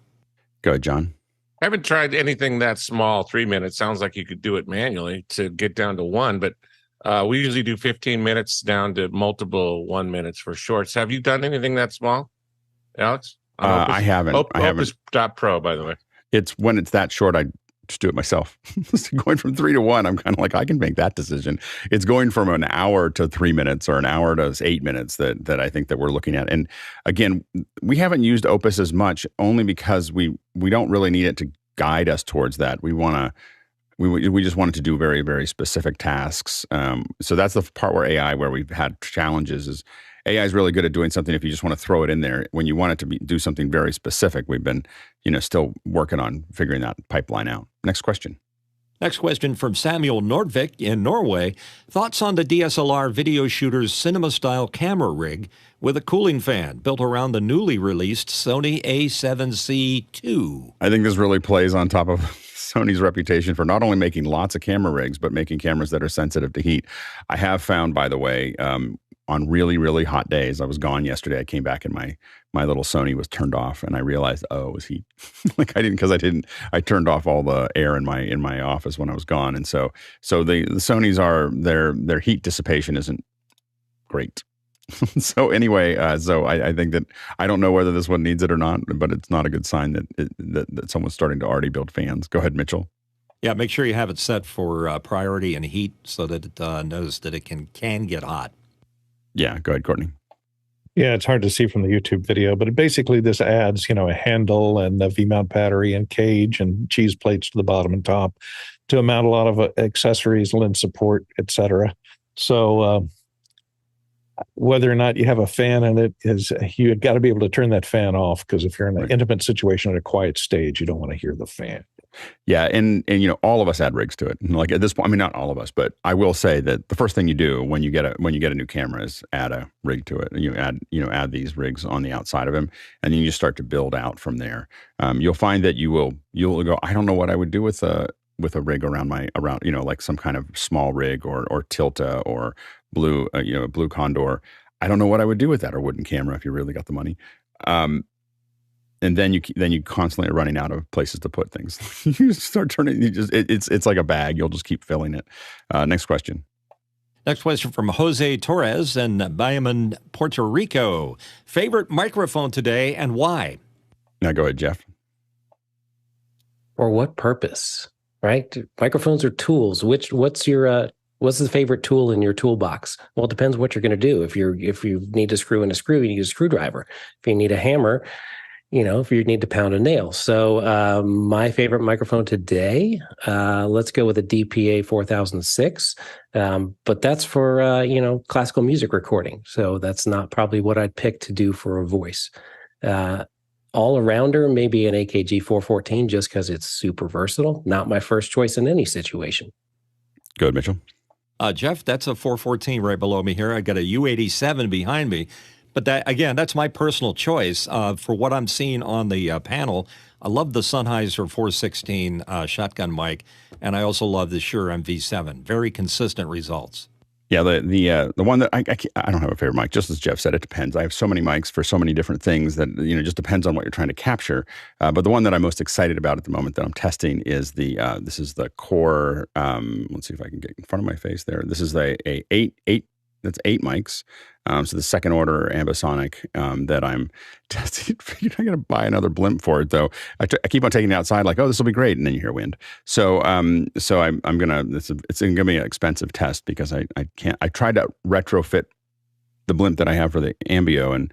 Go ahead, John. I haven't tried anything that small. 3 minutes sounds like you could do it manually to get down to 1, but we usually do 15 minutes down to multiple 1 minutes for shorts. Have you done anything that small, Alex? I haven't. Opus.pro, by the way. It's when it's that short, I just do it myself. Going from 3 to 1, I'm kind of like, I can make that decision. It's going from an hour to 3 minutes or an hour to 8 minutes that I think that we're looking at. And again, we haven't used Opus as much only because we don't really need it to guide us towards that. We just wanted to do very, very specific tasks. So that's the part where we've had challenges is AI is really good at doing something if you just want to throw it in there. When you want it to do something very specific, we've been, still working on figuring that pipeline out. Next question. Next question from Samuel Nordvik in Norway. Thoughts on the DSLR Video Shooter's cinema-style camera rig with a cooling fan built around the newly released Sony A7C II? I think this really plays on top of Sony's reputation for not only making lots of camera rigs, but making cameras that are sensitive to heat. I have found, by the way, on really, really hot days, I was gone yesterday. I came back and my little Sony was turned off, and I realized, it was heat. I turned off all the air in my office when I was gone, and so the Sonys their heat dissipation isn't great. So anyway, I think that I don't know whether this one needs it or not, but it's not a good sign that someone's starting to already build fans. Go ahead, Mitchell. Yeah, make sure you have it set for priority and heat so that it knows that it can get hot. Yeah, go ahead, Courtney. Yeah, it's hard to see from the YouTube video, but basically this adds, a handle and a V-mount battery and cage and cheese plates to the bottom and top. to mount a lot of accessories, lens support, etc. So whether or not you have a fan in it is, you've got to be able to turn that fan off, because if you're in an intimate situation at a quiet stage, you don't want to hear the fan. Yeah, and all of us add rigs to it. And like at this point, I mean, not all of us, but I will say that the first thing you do when you get a new camera is add a rig to it. And you add these rigs on the outside of them, and then you start to build out from there. You'll find that you'll go, I don't know what I would do with a rig around like some kind of small rig or Tilta or blue blue Kondor. I don't know what I would do with that, or wooden camera if you really got the money. And then you constantly are running out of places to put things. You start turning. It's like a bag. You'll just keep filling it. Next question. Next question from Jose Torres in Bayamon, Puerto Rico. Favorite microphone today and why? Now go ahead, Jeff. For what purpose? Right? Microphones are tools. What's the favorite tool in your toolbox? Well, it depends what you're going to do. If you need to screw in a screw, you need a screwdriver. If you need a hammer, if you need to pound a nail. So my favorite microphone today, let's go with a DPA 4006. But that's for, classical music recording. So that's not probably what I'd pick to do for a voice. All-arounder, maybe an AKG 414, just because it's super versatile. Not my first choice in any situation. Go ahead, Mitchell. Jeff, that's a 414 right below me here. I got a U87 behind me. But that's my personal choice. For what I'm seeing on the panel, I love the Sennheiser 416 shotgun mic, and I also love the Shure MV7. Very consistent results. Yeah, the one that I don't have a favorite mic. Just as Jeff said, it depends. I have so many mics for so many different things that it just depends on what you're trying to capture. But the one that I'm most excited about at the moment that I'm testing is this is the Core. Let's see if I can get in front of my face there. This is a 8. That's 8 mics. So the second order ambisonic that I'm testing. I'm going to buy another blimp for it though. I keep on taking it outside like, oh, this will be great, and then you hear wind. So I'm gonna. It's gonna be an expensive test because I can't. I tried to retrofit the blimp that I have for the Ambio, and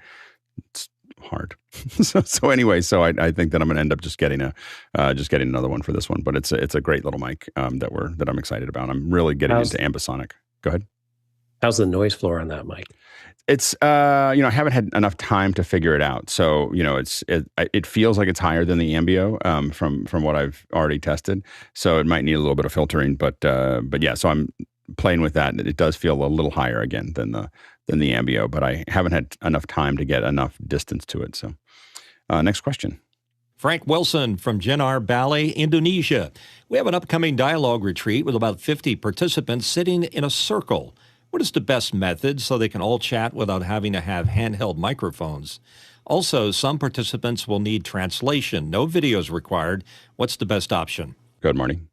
it's hard. so anyway, I think that I'm gonna end up just getting another one for this one. But it's a great little mic that I'm excited about. I'm really getting into ambisonic. Go ahead. How's the noise floor on that mic? It's I haven't had enough time to figure it out. So it feels like it's higher than the Ambio from what I've already tested. So it might need a little bit of filtering, but yeah. So I'm playing with that. It does feel a little higher again than the Ambio, but I haven't had enough time to get enough distance to it. So next question. Frank Wilson from Jenar Bali, Indonesia. We have an upcoming dialogue retreat with about 50 participants sitting in a circle. What is the best method so they can all chat without having to have handheld microphones? Also, some participants will need translation. No videos required. What's the best option? Good morning.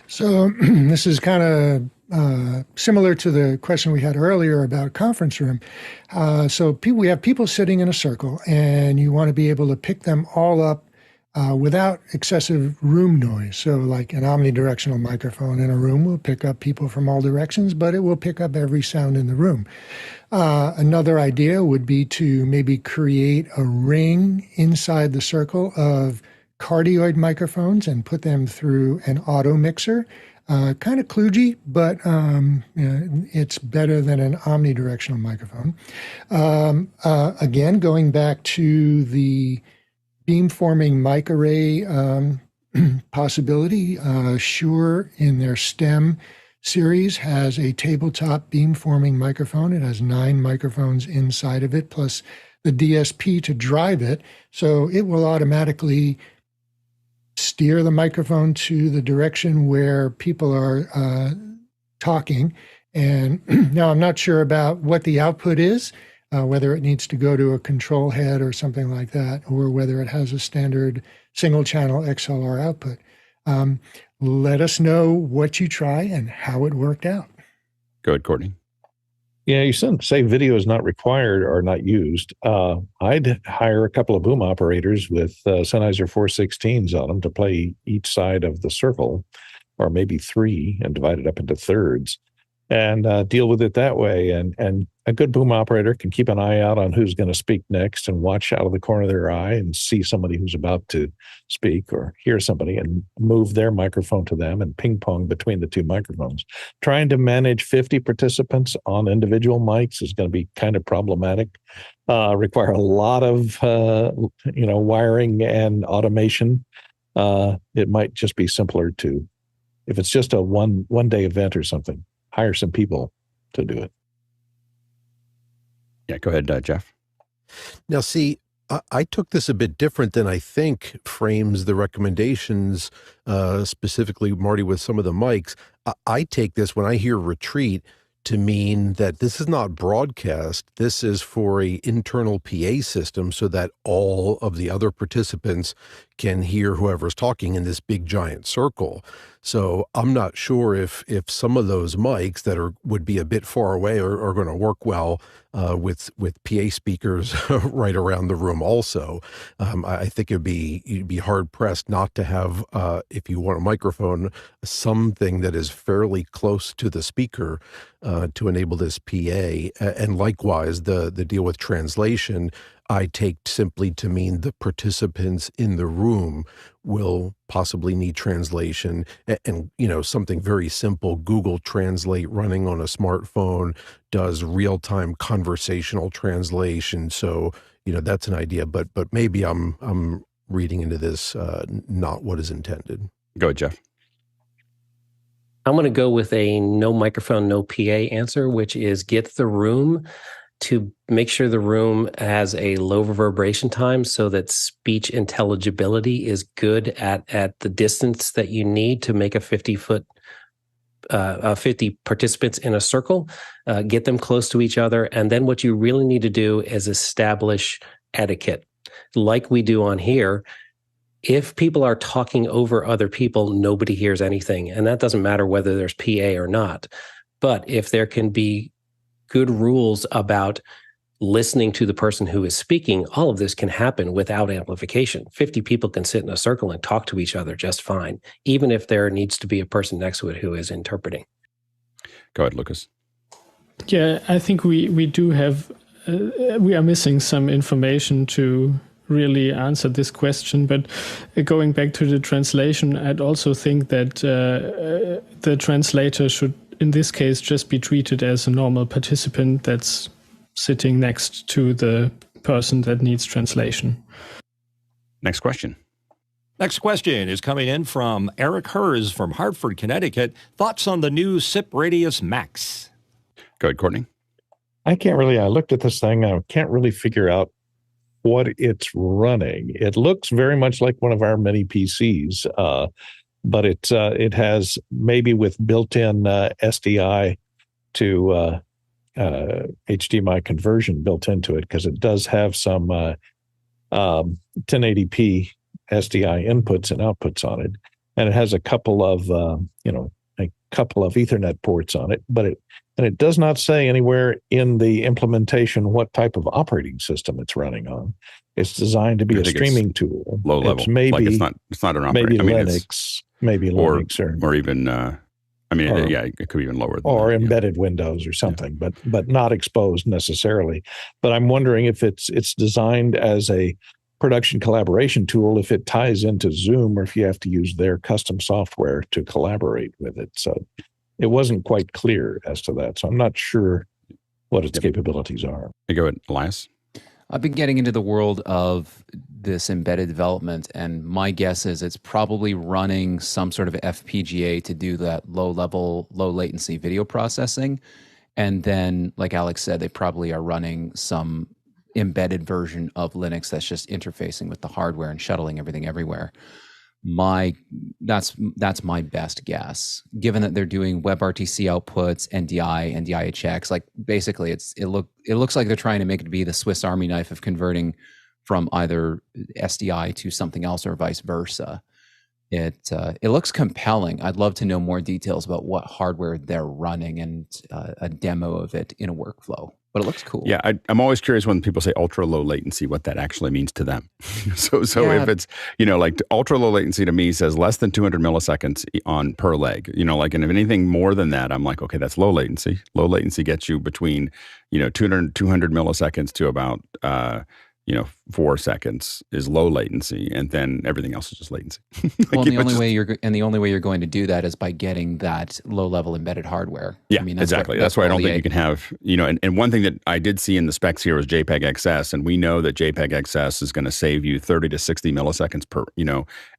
So this is kind of similar to the question we had earlier about conference room. So we have people sitting in a circle, and you want to be able to pick them all up without excessive room noise. So like an omnidirectional microphone in a room will pick up people from all directions, but it will pick up every sound in the room. Another idea would be to maybe create a ring inside the circle of cardioid microphones and put them through an auto mixer. Kind of kludgy, but it's better than an omnidirectional microphone. Again, going back to the beamforming mic array possibility, Shure in their STEM series has a tabletop beamforming microphone. It has 9 microphones inside of it, plus the DSP to drive it. So it will automatically steer the microphone to the direction where people are talking. And now I'm not sure about what the output is, whether it needs to go to a control head or something like that, or whether it has a standard single channel XLR output. Let us know what you try and how it worked out. Go ahead, Courtney. Yeah, you say video is not required or not used. I'd hire a couple of boom operators with Sennheiser 416s on them to play each side of the circle, or maybe 3 and divide it up into thirds. and deal with it that way. And a good boom operator can keep an eye out on who's going to speak next and watch out of the corner of their eye and see somebody who's about to speak or hear somebody and move their microphone to them and ping pong between the two microphones. Trying to manage 50 participants on individual mics is going to be kind of problematic. Require a lot of wiring and automation. It might just be simpler to, if it's just a one day event or something, hire some people to do it. Yeah, go ahead, Jeff. Now, see, I took this a bit different than I think frames the recommendations, specifically, Marty, with some of the mics. I take this, when I hear retreat, to mean that this is not broadcast. This is for a internal PA system so that all of the other participants can hear whoever's talking in this big giant circle. So I'm not sure if some of those mics that would be a bit far away are going to work well with PA speakers right around the room. Also, I think you'd be hard pressed not to have, if you want a microphone, something that is fairly close to the speaker to enable this PA. And likewise, the deal with translation, I take simply to mean the participants in the room will possibly need translation, and something very simple. Google Translate running on a smartphone does real-time conversational translation. So that's an idea, but maybe I'm reading into this not what is intended. Go ahead, Jeff. I'm going to go with a no microphone, no PA answer, which is get the room to make sure the room has a low reverberation time so that speech intelligibility is good at the distance that you need to make a 50 participants in a circle, get them close to each other. And then what you really need to do is establish etiquette like we do on here. If people are talking over other people, nobody hears anything. And that doesn't matter whether there's PA or not. But if there can be good rules about listening to the person who is speaking, all of this can happen without amplification. 50 people can sit in a circle and talk to each other just fine, even if there needs to be a person next to it who is interpreting. Go ahead, Lucas. Yeah, I think we do have, we are missing some information to really answer this question. But going back to the translation, I'd also think that the translator should, in this case, just be treated as a normal participant that's sitting next to the person that needs translation. Next question. Next question is coming in from Eric Hers from Hartford, Connecticut. Thoughts on the new SipRadius M.Ax? Go ahead, Courtney. I looked at this thing. I can't really figure out what it's running. It looks very much like one of our mini PCs, but it has maybe with built-in SDI to HDMI conversion built into it, because it does have some 1080p SDI inputs and outputs on it, and it has a couple of Ethernet ports on it, but it does not say anywhere in the implementation what type of operating system it's running on. It's designed to be a streaming tool. Low level. It's maybe it's not an operating. Maybe Linux, or even it could be even lower than or that, embedded Windows or something, but not exposed necessarily. But I'm wondering if it's designed as a production collaboration tool, if it ties into Zoom, or if you have to use their custom software to collaborate with it. So it wasn't quite clear as to that. So I'm not sure what its capabilities are. Hey, go ahead, Elias. I've been getting into the world of this embedded development, and my guess is it's probably running some sort of FPGA to do that low-level, low-latency video processing. And then, like Alex said, they probably are running some embedded version of Linux that's just interfacing with the hardware and shuttling everything everywhere. That's my best guess, given that they're doing WebRTC outputs, NDI, NDI-HX. Like basically, it looks like they're trying to make it be the Swiss Army knife of converting from either SDI to something else or vice versa. It looks compelling. I'd love to know more details about what hardware they're running and a demo of it in a workflow. but it looks cool. Yeah, I'm always curious when people say ultra low latency, what that actually means to them. So if it's, like ultra low latency to me says less than 200 milliseconds on per leg, and if anything more than that, I'm like, okay, that's low latency. Low latency gets you between, 200 milliseconds to about, 4 seconds is low latency, and then everything else is just latency. Well, the only way you're going to do that is by getting that low level embedded hardware. Yeah, exactly. That's why I don't think you can have, and one thing that I did see in the specs here was JPEG XS, and we know that JPEG XS is going to save you 30 to 60 milliseconds per,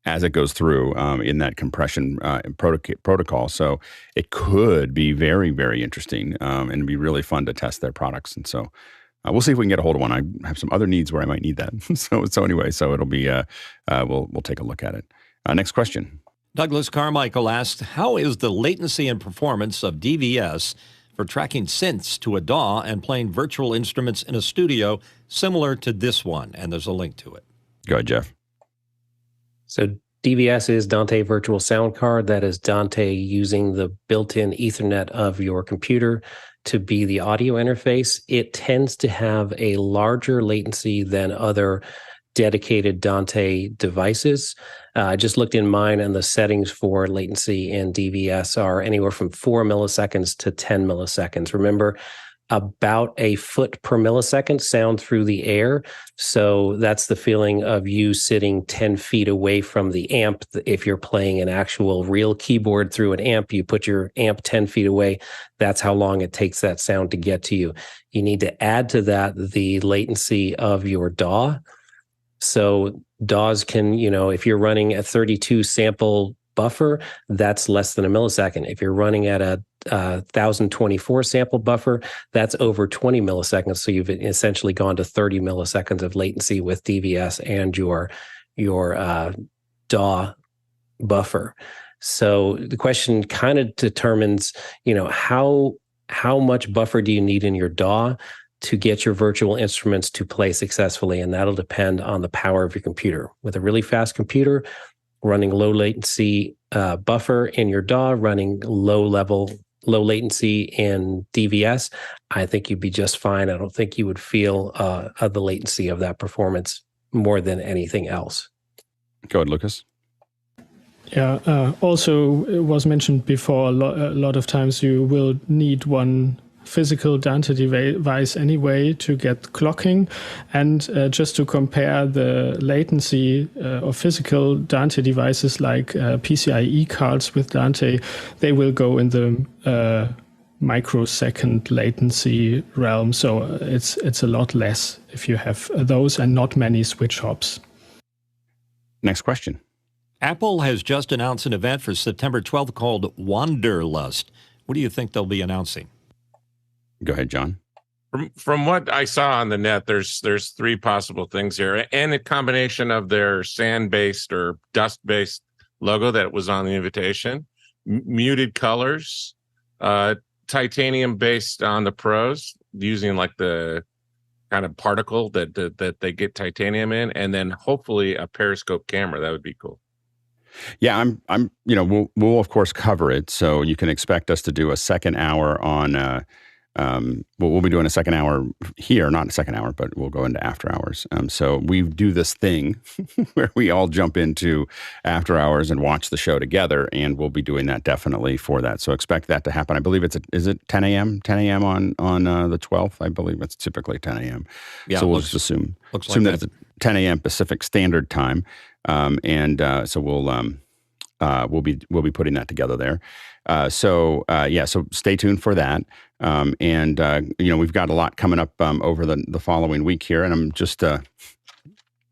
as it goes through in that compression protocol. So it could be very, very interesting and be really fun to test their products. And so we'll see if we can get a hold of one. I have some other needs where I might need that. So anyway, it'll be, we'll take a look at it. Next question. Douglas Carmichael asked, how is the latency and performance of DVS for tracking synths to a DAW and playing virtual instruments in a studio similar to this one? And there's a link to it. Go ahead, Jeff. So DVS is Dante Virtual Sound Card. That is Dante using the built-in Ethernet of your computer to be the audio interface. It tends to have a larger latency than other dedicated Dante devices. I just looked in mine, and the settings for latency in DVS are anywhere from 4 milliseconds to 10 milliseconds. Remember, about a foot per millisecond sound through the air. So that's the feeling of you sitting 10 feet away from the amp. If you're playing an actual real keyboard through an amp, you put your amp 10 feet away. That's how long it takes that sound to get to you. You need to add to that the latency of your DAW. So DAWs can, if you're running a 32 sample buffer, that's less than a millisecond. If you're running at a 1024 sample buffer, that's over 20 milliseconds. So you've essentially gone to 30 milliseconds of latency with DVS and your DAW buffer. So the question kind of determines, how much buffer do you need in your DAW to get your virtual instruments to play successfully, and that'll depend on the power of your computer. With a really fast computer, running low latency buffer in your DAW, running low latency in DVS, I think you'd be just fine. I don't think you would feel the latency of that performance more than anything else. Go ahead, Lucas. Yeah. Also, it was mentioned before, a lot of times you will need one physical Dante device anyway to get clocking, and just to compare the latency of physical Dante devices like PCIe cards with Dante, they will go in the microsecond latency realm. So it's a lot less if you have those and not many switch hops. Next question. Apple has just announced an event for September 12th called Wonderlust. What do you think they'll be announcing? Go ahead, John. From what I saw on the net, there's 3 possible things here, and a combination of their sand-based or dust-based logo that was on the invitation, muted colors, titanium based on the Pros, using like the kind of particle that they get titanium in, and then hopefully a periscope camera. That would be cool. Yeah, I'm we'll of course cover it, so you can expect us to do a second hour on. We'll be doing a second hour here, not a second hour, but we'll go into after hours. So we do this thing where we all jump into after hours and watch the show together, and we'll be doing that definitely for that. So expect that to happen. I believe is it 10 a.m. 10 a.m. on the 12th? I believe it's typically 10 a.m. Yeah, so we'll just assume like that it's 10 a.m. Pacific Standard Time, so we'll be putting that together there. So stay tuned for that. We've got a lot coming up over the following week here, and I'm just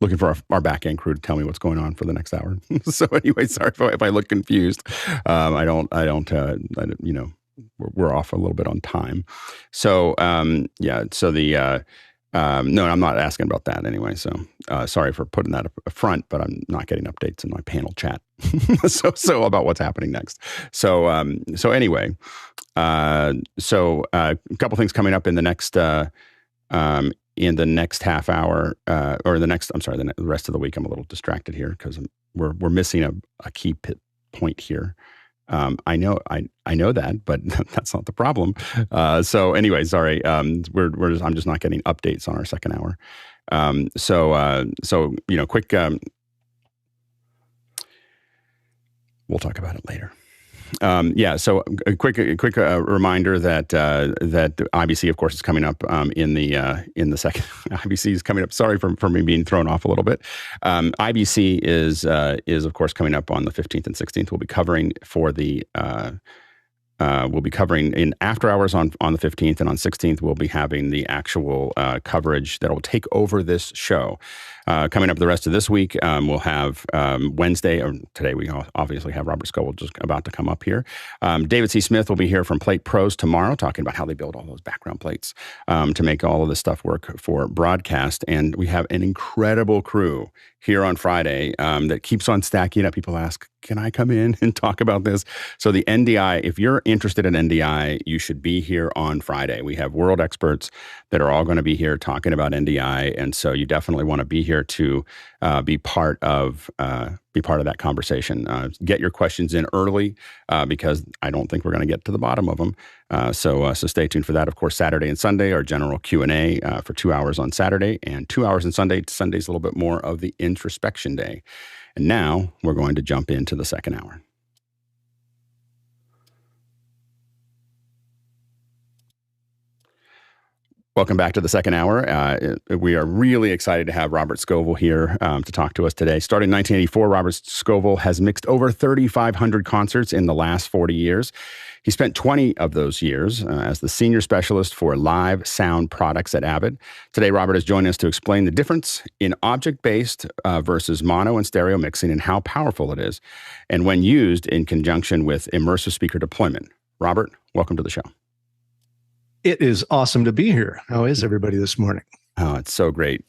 looking for our back end crew to tell me what's going on for the next hour. So anyway, sorry if I look confused. I don't. We're off a little bit on time. So So the. No, I'm not asking about that anyway. So sorry for putting that up front, but I'm not getting updates in my panel chat. so about what's happening next. So anyway, a couple things coming up in the next half hour the rest of the week. I'm a little distracted here because we're missing a key point here. I know that, but that's not the problem. So anyway, sorry. I'm just not getting updates on our second hour. So quick. We'll talk about it later. So a quick reminder that IBC, of course, is coming up in the second. IBC is coming up. Sorry for me being thrown off a little bit. IBC is of course coming up on the 15th and 16th. We'll be covering in after hours on the 15th, and on 16th we'll be having the actual coverage that will take over this show. Coming up the rest of this week, we'll have Wednesday, or today we obviously have Robert Scovill just about to come up here. David C. Smith will be here from Plate Pros tomorrow, talking about how they build all those background plates to make all of this stuff work for broadcast. And we have an incredible crew here on Friday that keeps on stacking up. People ask, can I come in and talk about this? So the NDI, if you're interested in NDI, you should be here on Friday. We have world experts that are all going to be here talking about NDI, and so you definitely want to be here to be part of that conversation. Get your questions in early because I don't think we're going to get to the bottom of them. So stay tuned for that. Of course, Saturday and Sunday are general Q&A for 2 hours on Saturday and 2 hours on Sunday. Sunday's a little bit more of the introspection day. And now we're going to jump into the second hour. Welcome back to the second hour. We are really excited to have Robert Scovill here to talk to us today. Starting in 1984, Robert Scovill has mixed over 3,500 concerts in the last 40 years. He spent 20 of those years as the senior specialist for live sound products at Avid. Today, Robert is joining us to explain the difference in object-based versus mono and stereo mixing and how powerful it is, and when used in conjunction with immersive speaker deployment. Robert, welcome to the show. It is awesome to be here. How is everybody this morning? Oh, it's so great.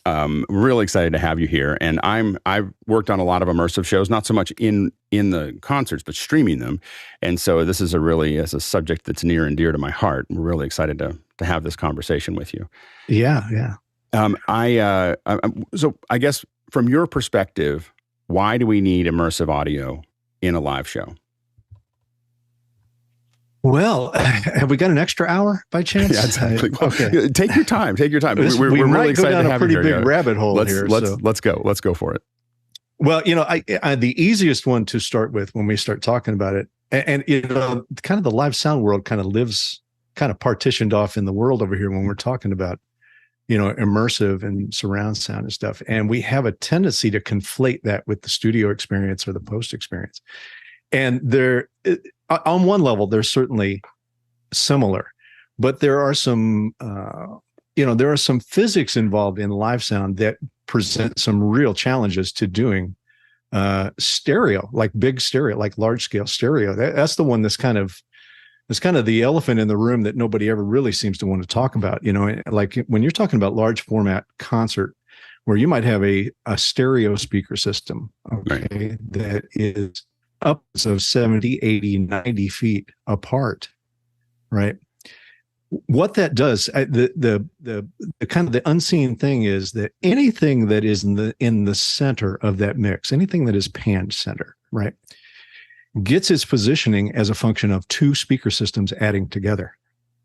Really excited to have you here. And I've worked on a lot of immersive shows, not so much in the concerts, but streaming them. And so this is a subject that's near and dear to my heart. I'm really excited to have this conversation with you. Yeah. So I guess from your perspective, why do we need immersive audio in a live show? Well, have we got an extra hour by chance? Yeah, exactly. Okay. Take your time. We're we really might excited go down to a have pretty you here. big rabbit hole here. Let's go for it. Well, I the easiest one to start with when we start talking about it, and kind of the live sound world kind of lives kind of partitioned off in the world over here when we're talking about, immersive and surround sound and stuff. And we have a tendency to conflate that with the studio experience or the post experience. And there, on one level, they're certainly similar, but there are some, there are some physics involved in live sound that present some real challenges to doing stereo, like big stereo, like large scale stereo. That's the one that's kind of the elephant in the room that nobody ever really seems to want to talk about. Like when you're talking about large format concert, where you might have a stereo speaker system, okay, right, that is upwards of 70, 80, 90 feet apart, right? What that does, the kind of the unseen thing is that anything that is in the center of that mix, anything that is panned center, right, gets its positioning as a function of two speaker systems adding together,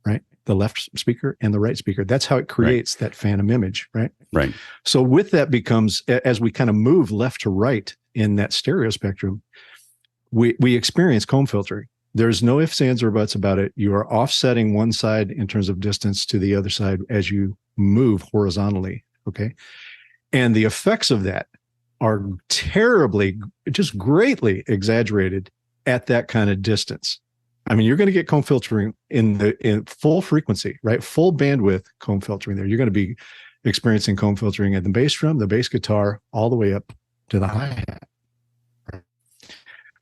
right? The left speaker and the right speaker. That's how it creates that phantom image, right? Right. So with that becomes, as we kind of move left to right in that stereo spectrum, we experience comb filtering. There's no ifs, ands, or buts about it. You are offsetting one side in terms of distance to the other side as you move horizontally, okay? And the effects of that are just greatly exaggerated at that kind of distance. I mean, you're going to get comb filtering in full frequency, right? Full bandwidth comb filtering there. You're going to be experiencing comb filtering at the bass drum, the bass guitar, all the way up to the hi-hat.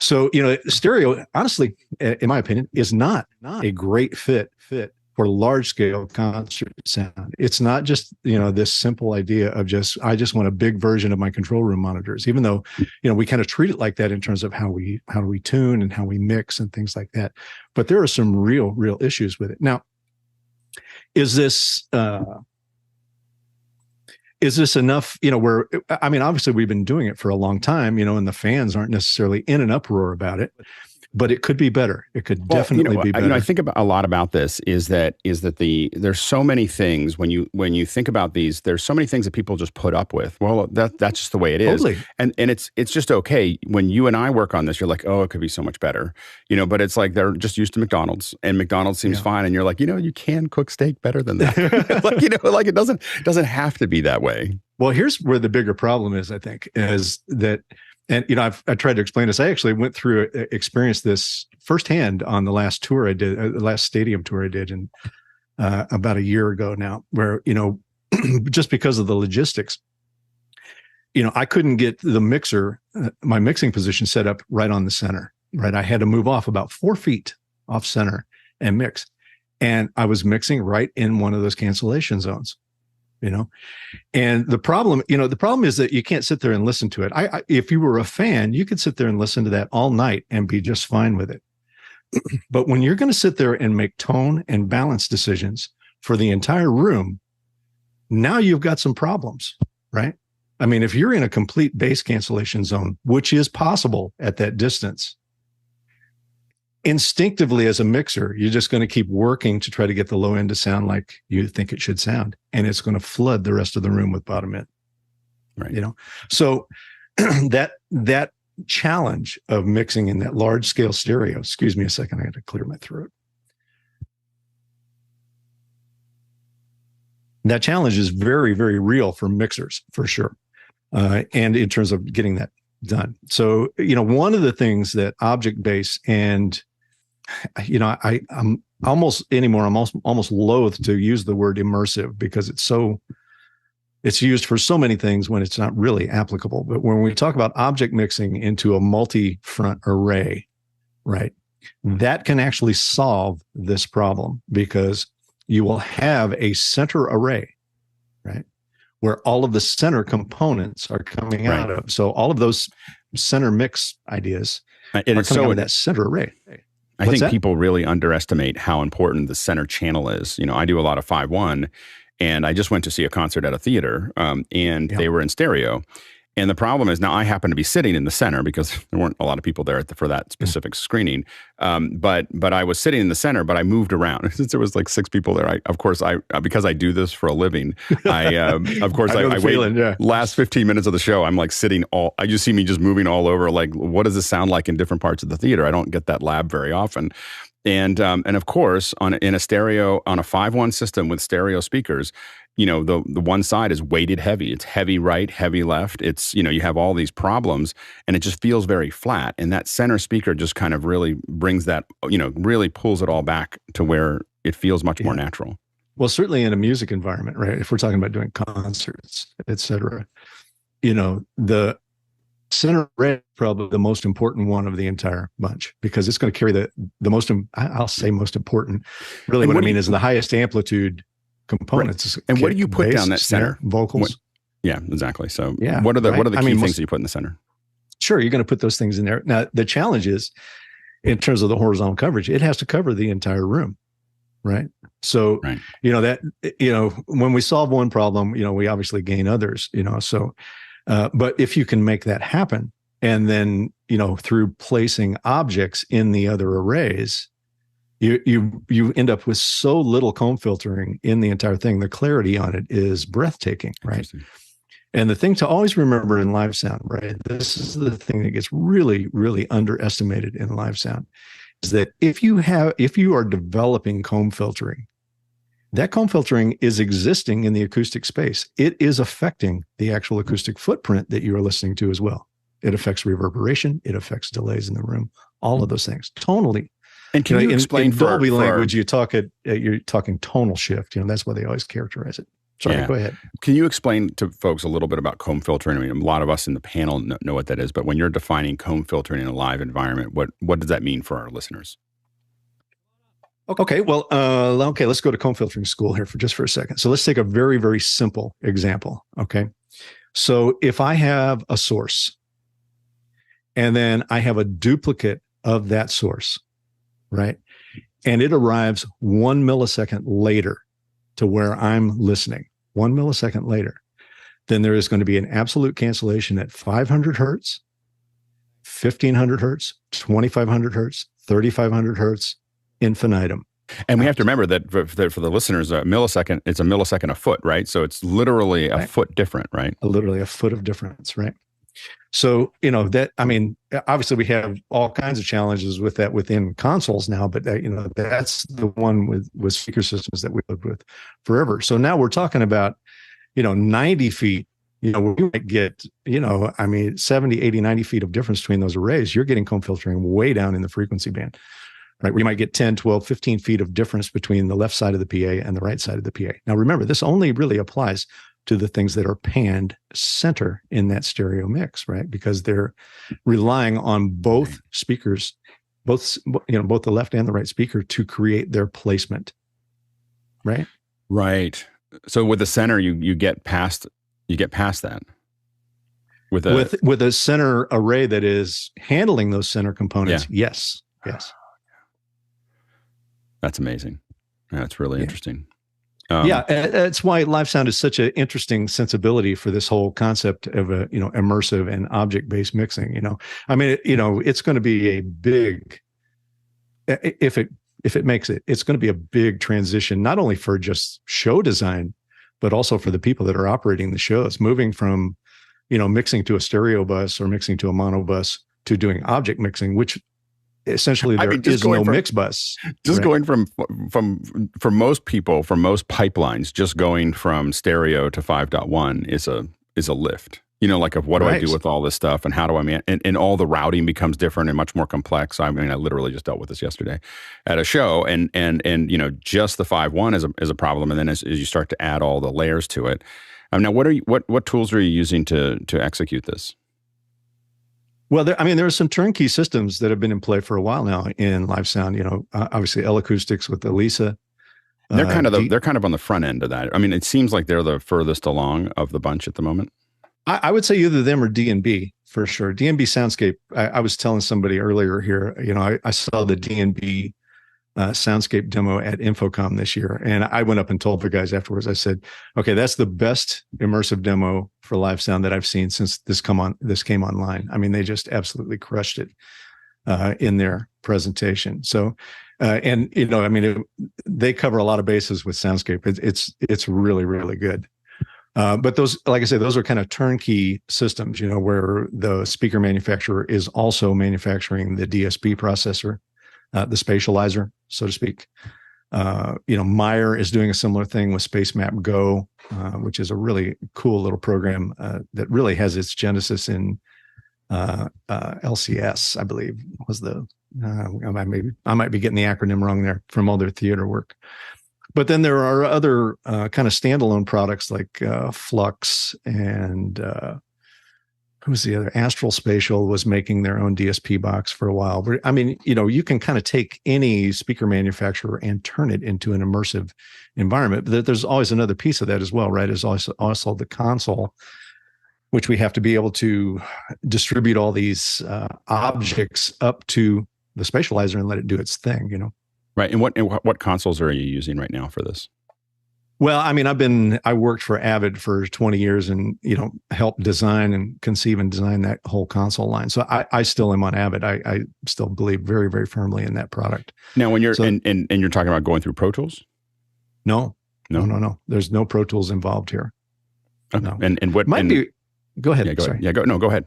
So, stereo, honestly, in my opinion, is not a great fit for large scale concert sound. It's not just, this simple idea of I just want a big version of my control room monitors, even though, we kind of treat it like that in terms of how we tune and how we mix and things like that. But there are some real issues with it. Now, is this enough, obviously we've been doing it for a long time, and the fans aren't necessarily in an uproar about it. but it could be better. It could definitely be better. I think about a lot about this is that there's so many things when you think about these, there's so many things that people just put up with. Well, that's just the way it is. Totally. And it's just okay. When you and I work on this, you're like, oh, it could be so much better, but it's like they're just used to McDonald's, and McDonald's seems fine. And you're like, you can cook steak better than that. like it doesn't have to be that way. Well, here's where the bigger problem is, I think, is that, and I tried to explain this. I actually went through, experienced this firsthand on the last tour I did, the last stadium tour I did, in about a year ago now, where just because of the logistics, I couldn't get the mixer, my mixing position set up right on the center. Right, I had to move off about 4 feet off center and mix, and I was mixing right in one of those cancellation zones. And the problem is that you can't sit there and listen to it. If you were a fan, you could sit there and listen to that all night and be just fine with it. But when you're going to sit there and make tone and balance decisions for the entire room, now you've got some problems, right? I mean, if you're in a complete bass cancellation zone, which is possible at that distance, instinctively as a mixer, you're just going to keep working to try to get the low end to sound like you think it should sound, and it's going to flood the rest of the room with bottom end. Right. So that challenge of mixing in that large scale stereo. Excuse me a second, I got to clear my throat. That challenge is very, very real for mixers, for sure, and in terms of getting that done. So one of the things that object based and I'm almost loath to use the word immersive, because it's used for so many things when it's not really applicable. But when we talk about object mixing into a multi-front array, right, that can actually solve this problem, because you will have a center array, right, where all of the center components are coming out of. So all of those center mix ideas are coming out of that center array. I think people really underestimate how important the center channel is. I do a lot of 5.1, and I just went to see a concert at a theater, and they were in stereo. And the problem is, now I happen to be sitting in the center because there weren't a lot of people there for that specific screening. But I was sitting in the center, but I moved around since there was like 6 people there. Because I do this for a living, I wait. Last 15 minutes of the show, I'm like sitting I just see me just moving all over. Like, what does this sound like in different parts of the theater? I don't get that lab very often. And of course, in a stereo, on a 5.1 system with stereo speakers, the one side is weighted heavy. It's heavy right, heavy left. It's, you have all these problems, and it just feels very flat. And that center speaker just kind of really brings that, really pulls it all back to where it feels much more natural. Well, certainly in a music environment, right? If we're talking about doing concerts, et cetera, the center array is probably the most important one of the entire bunch, because it's going to carry the most, I'll say most important, really what I mean is the highest amplitude components. Right. And what do you put down that center? Vocals. Yeah, exactly. So what are the key things that you put in the center? Sure, you're going to put those things in there. Now, the challenge is, in terms of the horizontal coverage, it has to cover the entire room, right? So, when we solve one problem, we obviously gain others, so, but if you can make that happen, and then, through placing objects in the other arrays, you end up with so little comb filtering in the entire thing. The clarity on it is breathtaking, right? And the thing to always remember in live sound, right? This is the thing that gets really, really underestimated in live sound, is that if you are developing comb filtering, that comb filtering is existing in the acoustic space. It is affecting the actual acoustic footprint that you are listening to as well. It affects reverberation. It affects delays in the room. All of those things, tonally. And can you explain in Dolby language? You're talking tonal shift. That's why they always characterize it. Sorry, go ahead. Can you explain to folks a little bit about comb filtering? I mean, a lot of us in the panel know what that is, but when you're defining comb filtering in a live environment, what does that mean for our listeners? Okay, well, let's go to comb filtering school here for a second. So let's take a very, very simple example. Okay, so if I have a source, and then I have a duplicate of that source, right? And it arrives 1 millisecond later to where I'm listening, 1 millisecond later, then there is going to be an absolute cancellation at 500 hertz, 1500 hertz, 2500 hertz, 3500 hertz, infinitum. And we have to remember that for the listeners, a millisecond, it's a millisecond a foot, right? So it's literally a foot different, right? Literally a foot of difference, right? So, that, I mean, obviously we have all kinds of challenges with that within consoles now, but that's the one with speaker systems that we lived with forever. So now we're talking about, 90 feet, we might get, 70, 80, 90 feet of difference between those arrays. You're getting comb filtering way down in the frequency band, right? We might get 10, 12, 15 feet of difference between the left side of the PA and the right side of the PA. Now, remember, this only really applies to the things that are panned center in that stereo mix, right? Because they're relying on both speakers, both the left and the right speaker to create their placement, right? Right. So with the center, you get past that with a center array that is handling those center components. Yeah. Yes. That's amazing. That's really interesting. That's why live sound is such an interesting sensibility for this whole concept of a immersive and object-based mixing. It's going to be a big, if it makes it, it's going to be a big transition, not only for just show design, but also for the people that are operating the shows, moving from mixing to a stereo bus or mixing to a mono bus to doing object mixing, which essentially there is no mix bus. Just going from for most people, for most pipelines, just going from stereo to 5.1 is a lift. Like what do I do with all this stuff, and how do I and all the routing becomes different and much more complex. I mean, I literally just dealt with this yesterday at a show, and just the 5.1 is a problem, and then as you start to add all the layers to it. Now, what tools are you using to execute this? Well, there are some turnkey systems that have been in play for a while now in live sound. Obviously, L Acoustics with Elisa. They're kind of on the front end of that. I mean, it seems like they're the furthest along of the bunch at the moment. I would say either them or D&B for sure. D&B Soundscape. I was telling somebody earlier here. I saw the D&B Soundscape demo at Infocom this year, and I went up and told the guys afterwards. I said, "Okay, that's the best immersive demo for live sound that I've seen since this came online." I mean, they just absolutely crushed it in their presentation. So, they cover a lot of bases with Soundscape. It's really, really good. But those, like I say, those are kind of turnkey systems, where the speaker manufacturer is also manufacturing the DSP processor, the spatializer, so to speak. Meyer is doing a similar thing with SpaceMap Go, which is a really cool little program that really has its genesis in LCS, I believe was I might be getting the acronym wrong there, from all their theater work. But then there are other kind of standalone products like Flux and who was the other? Astral Spatial was making their own DSP box for a while. I mean, you can kind of take any speaker manufacturer and turn it into an immersive environment. But there's always another piece of that as well, right? There's also the console, which we have to be able to distribute all these objects up to the spatializer and let it do its thing, Right. And what consoles are you using right now for this? Well, I mean, I worked for Avid for 20 years and, helped design and conceive and design that whole console line. So I still am on Avid. I still believe very, very firmly in that product. Now, when you're, and you're talking about going through Pro Tools? No. There's no Pro Tools involved here. Okay. No. And what might be, go ahead. Yeah, go Sorry. ahead. Yeah, go ahead.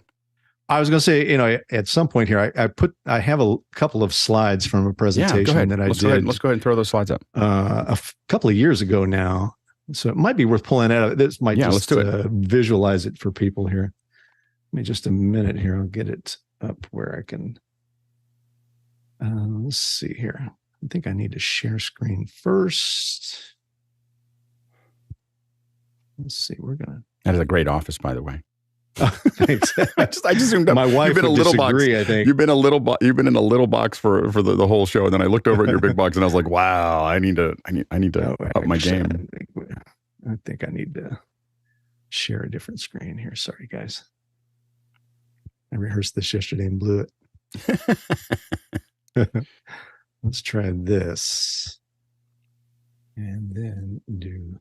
I was going to say, at some point here, I have a couple of slides from a presentation that I did. Let's go ahead and throw those slides up. A couple of years ago now. So it might be worth pulling out. This might just let's do it. Visualize it for people here. Give me just a minute here. I'll get it up where I can. Let's see here. I think I need to share screen first. Let's see. That is a great office, by the way. Thanks. I just zoomed up. My wife would disagree, I think. You've been in a little box for the whole show, and then I looked over at your big box and I was like, "Wow, I need to up my game." I think I need to share a different screen here. Sorry, guys. I rehearsed this yesterday and blew it. Let's try this, and then do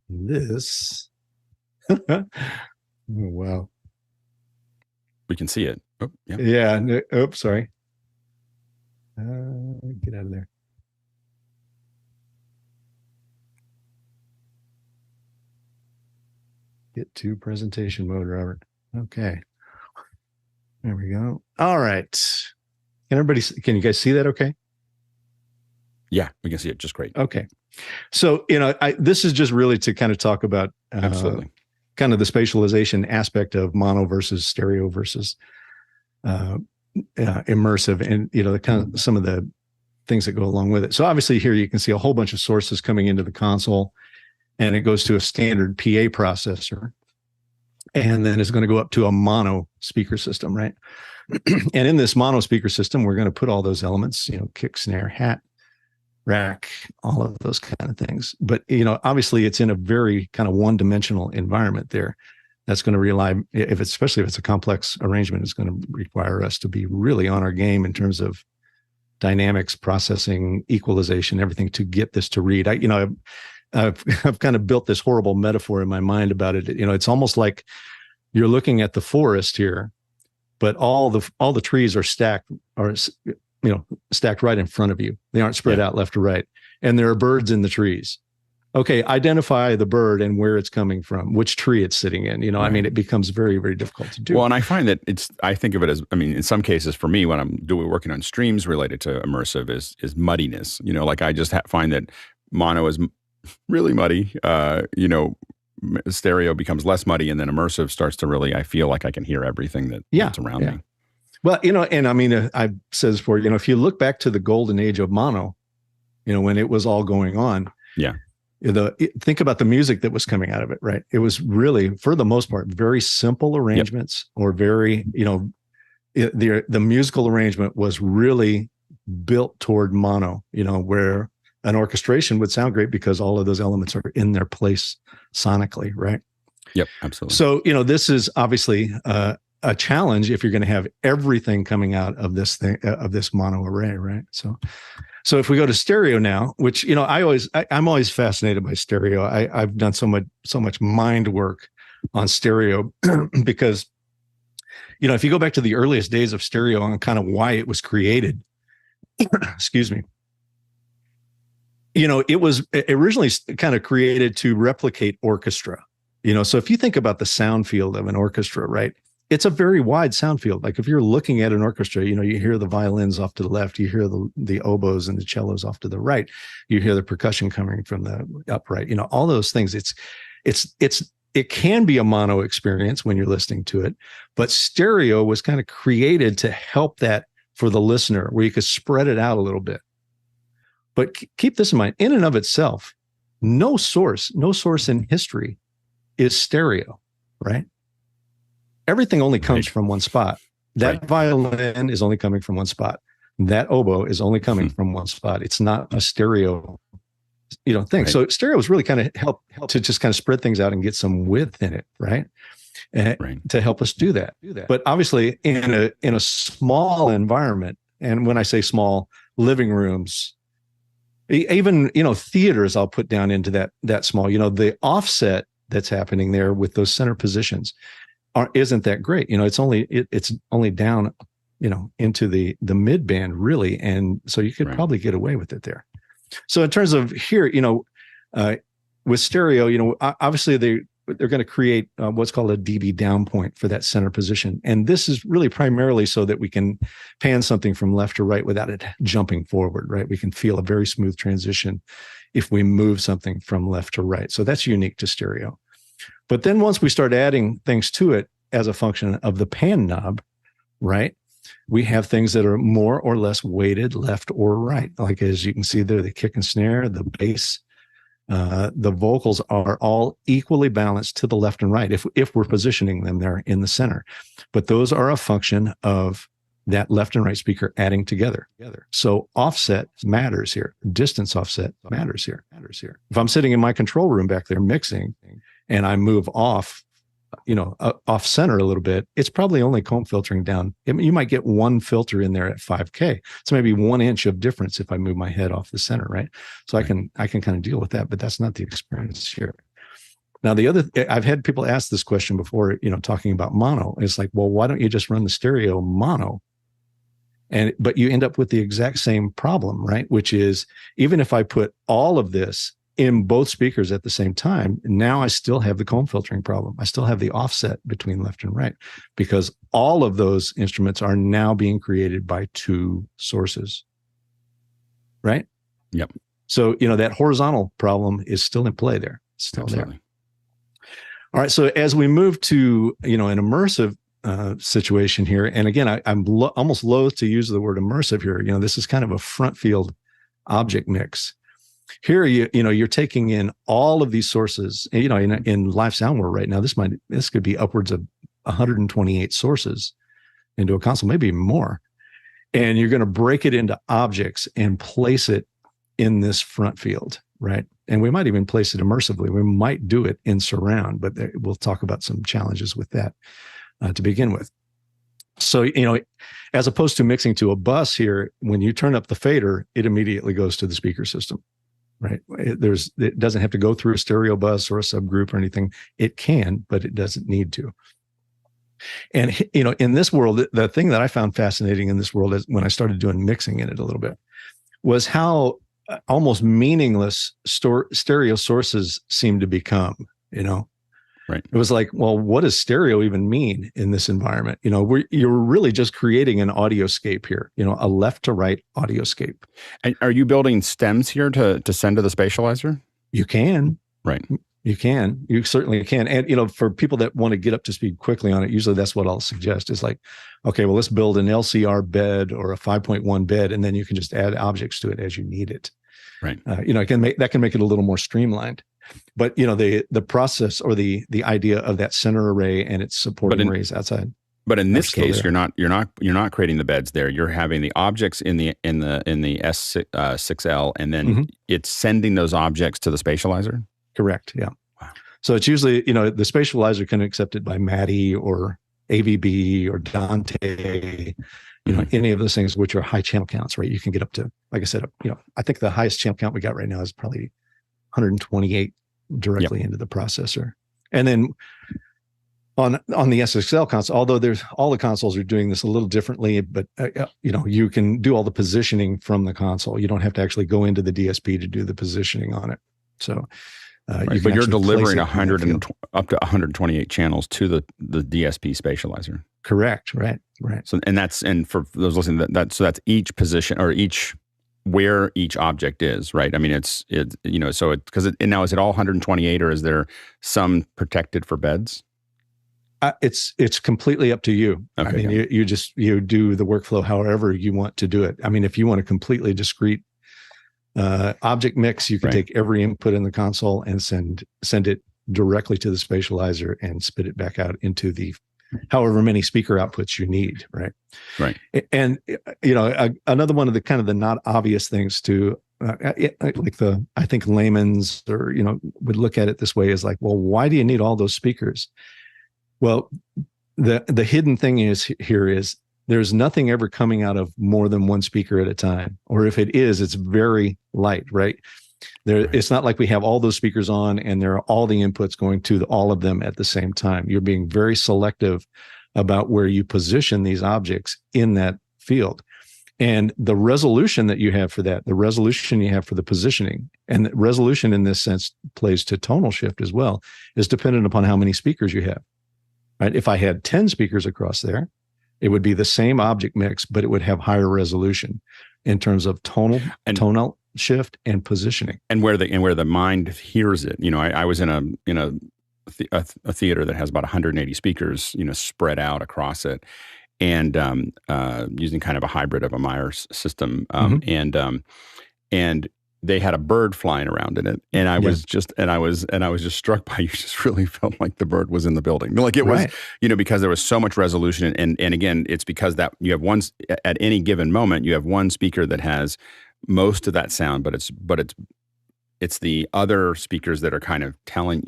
this. Oh, wow. We can see it. Oh, yeah. Yeah. Oops, sorry. Get out of there. Get to presentation mode, Robert. Okay. There we go. All right. Can you guys see that okay? Yeah, we can see it just great. Okay. So, this is just really to kind of talk about Absolutely. kind of the spatialization aspect of mono versus stereo versus immersive, and the kind of some of the things that go along with it. So obviously here you can see a whole bunch of sources coming into the console, and it goes to a standard PA processor, and then it's going to go up to a mono speaker system, right? And in this mono speaker system, we're going to put all those elements, kick, snare, hat, rack, all of those kind of things. But, obviously it's in a very kind of one-dimensional environment there. That's going to rely, especially if it's a complex arrangement, it's going to require us to be really on our game in terms of dynamics, processing, equalization, everything to get this to read. I've kind of built this horrible metaphor in my mind about it. It's almost like you're looking at the forest here, but all the trees are stacked right in front of you. They aren't spread out left to right. And there are birds in the trees. Okay, identify the bird and where it's coming from, which tree it's sitting in. It becomes very, very difficult to do. Well, and I find that I think of it as, in some cases for me, when I'm working on streams related to immersive is muddiness. Like I just find that mono is really muddy. Stereo becomes less muddy, and then immersive starts to really, I feel like I can hear everything that's around me. Well, I've said this before, if you look back to the golden age of mono, when it was all going on. Yeah. Think about the music that was coming out of it, right? It was really, for the most part, very simple arrangements, or very, the musical arrangement was really built toward mono, where an orchestration would sound great because all of those elements are in their place sonically, right? Yep, absolutely. So, this is obviously a challenge if you're going to have everything coming out of this thing, of this mono array, right? So if we go to stereo now, which, I'm always fascinated by stereo. I've done so much mind work on stereo because, if you go back to the earliest days of stereo and kind of why it was created, excuse me, it was originally kind of created to replicate orchestra, so if you think about the sound field of an orchestra, right? It's a very wide sound field. Like if you're looking at an orchestra, you hear the violins off to the left, you hear the oboes and the cellos off to the right, you hear the percussion coming from the upright, all those things. It can be a mono experience when you're listening to it, but stereo was kind of created to help that for the listener, where you could spread it out a little bit. But keep this in mind, in and of itself, no source in history is stereo, right? Everything only comes from one spot. That violin is only coming from one spot. That oboe is only coming from one spot. It's not a stereo, thing. Right. So stereo is really kind of help to just kind of spread things out and get some width in it, right? To help us do that. But obviously, in a small environment, and when I say small, living rooms, even theaters, I'll put down into that small. The offset that's happening there with those center positions isn't that great. It's only down, into the mid band really. And so you could probably get away with it there. So in terms of here, with stereo, obviously they're going to create what's called a dB down point for that center position. And this is really primarily so that we can pan something from left to right without it jumping forward, right? We can feel a very smooth transition if we move something from left to right. So that's unique to stereo. But then once we start adding things to it as a function of the pan knob, right, we have things that are more or less weighted left or right. Like as you can see there, the kick and snare, the bass, the vocals are all equally balanced to the left and right if we're positioning them there in the center. But those are a function of that left and right speaker adding together. So offset matters here. Distance offset matters here. If I'm sitting in my control room back there mixing and I move off, off center a little bit, it's probably only comb filtering down. You might get one filter in there at 5K. So maybe 1 inch of difference if I move my head off the center, right? So I can kind of deal with that, but that's not the experience here. Now, I've had people ask this question before, talking about mono. It's like, well, why don't you just run the stereo mono? But you end up with the exact same problem, right? Which is, even if I put all of this in both speakers at the same time, now I still have the comb filtering problem. I still have the offset between left and right, because all of those instruments are now being created by two sources, right? Yep. So, that horizontal problem is still in play there. It's still Absolutely. there. All right. So as we move to, an immersive situation here, and again, I'm almost loath to use the word immersive here. This is kind of a front field object mix. Here, you're taking in all of these sources. In live sound world right now, this could be upwards of 128 sources into a console, maybe even more. And you're going to break it into objects and place it in this front field, right? And we might even place it immersively. We might do it in surround, but we'll talk about some challenges with that to begin with. So, as opposed to mixing to a bus here, when you turn up the fader, it immediately goes to the speaker system, right? It doesn't have to go through a stereo bus or a subgroup or anything. It can, but it doesn't need to. And, in this world, the thing that I found fascinating in this world is when I started doing mixing in it a little bit was how almost meaningless stereo sources seem to become, Right. It was like, well, what does stereo even mean in this environment? You're really just creating an audioscape here, a left to right audioscape. And are you building stems here to send to the spatializer? You can. Right. You can. You certainly can. And, for people that want to get up to speed quickly on it, usually that's what I'll suggest is like, okay, well, let's build an LCR bed or a 5.1 bed, and then you can just add objects to it as you need it. Right. That can make it a little more streamlined. But, the process or the idea of that center array and its supporting arrays outside. But in this case, you're not creating the beds there. You're having the objects in the S6L, and then it's sending those objects to the spatializer. Correct. Yeah. Wow. So it's usually, the spatializer can accept it by meaty or AVB or Dante, any of those things, which are high channel counts, right? You can get up to, like I said, I think the highest channel count we got right now is probably 128 directly into the processor. And then on the SXL console, although all the consoles are doing this a little differently, but you can do all the positioning from the console. You don't have to actually go into the DSP to do the positioning on it. So, but you're delivering up to 128 channels to the DSP spatializer. Correct. Right. So, and for those listening, that's each position or where each object is, right? I mean, it's now is it all 128, or is there some protected for beds? It's completely up to you. Okay, I mean, you do the workflow however you want to do it. I mean, if you want a completely discrete object mix, you can take every input in the console and send it directly to the spatializer and spit it back out into the however many speaker outputs you need, right? Right. And another one of the kind of the not obvious things to I think layman's or would look at it this way is like, well, why do you need all those speakers? Well, the hidden thing is there's nothing ever coming out of more than one speaker at a time, or if it is, it's very light, right? It's not like we have all those speakers on and there are all the inputs going to all of them at the same time. You're being very selective about where you position these objects in that field. And the resolution that you have for that, the resolution you have for the positioning, and the resolution in this sense plays to tonal shift as well, is dependent upon how many speakers you have. Right? If I had 10 speakers across there, it would be the same object mix, but it would have higher resolution in terms of tonal shift and positioning, and where the mind hears it. I was in a theater that has about 180 speakers, spread out across it, and using kind of a hybrid of a Myers system, and they had a bird flying around in it, and I was just struck by, you just really felt like the bird was in the building, like it was, because there was so much resolution, and again, it's because that you have at any given moment you have one speaker that has most of that sound, but it's the other speakers that are kind of telling,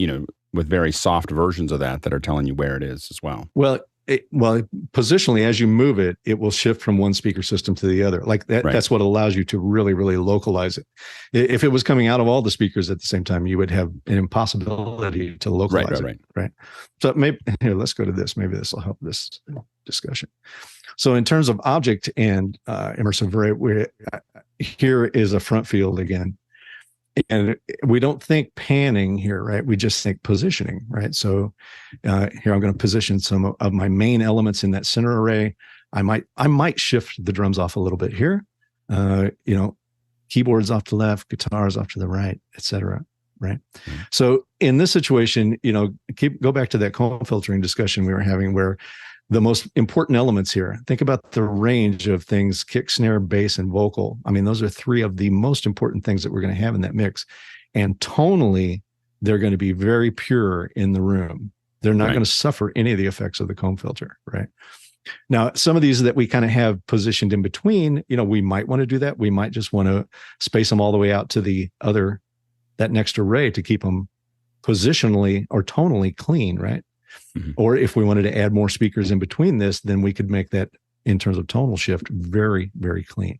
with very soft versions of that are telling you where it is as well. Well, positionally, as you move it, it will shift from one speaker system to the other. Like that, Right. That's what allows you to really, really localize it. If it was coming out of all the speakers at the same time, you would have an impossibility to localize it. Right. So maybe here, let's go to this. Maybe this will help this discussion. So in terms of object and immersive array, here is a front field again. And we don't think panning here, right? We just think positioning, right? So here I'm going to position some of my main elements in that center array. I might shift the drums off a little bit here, keyboards off to the left, guitars off to the right, etc. Right. Mm-hmm. So in this situation, go back to that comb filtering discussion we were having, where the most important elements here, think about the range of things: kick, snare, bass, and vocal. I mean, those are three of the most important things that we're going to have in that mix. And tonally, they're going to be very pure in the room. They're not going to suffer any of the effects of the comb filter, right? Now, some of these that we kind of have positioned in between, we might want to do that. We might just want to space them all the way out to that next array to keep them positionally or tonally clean, right? Mm-hmm. Or if we wanted to add more speakers in between this, then we could make that, in terms of tonal shift, very, very clean.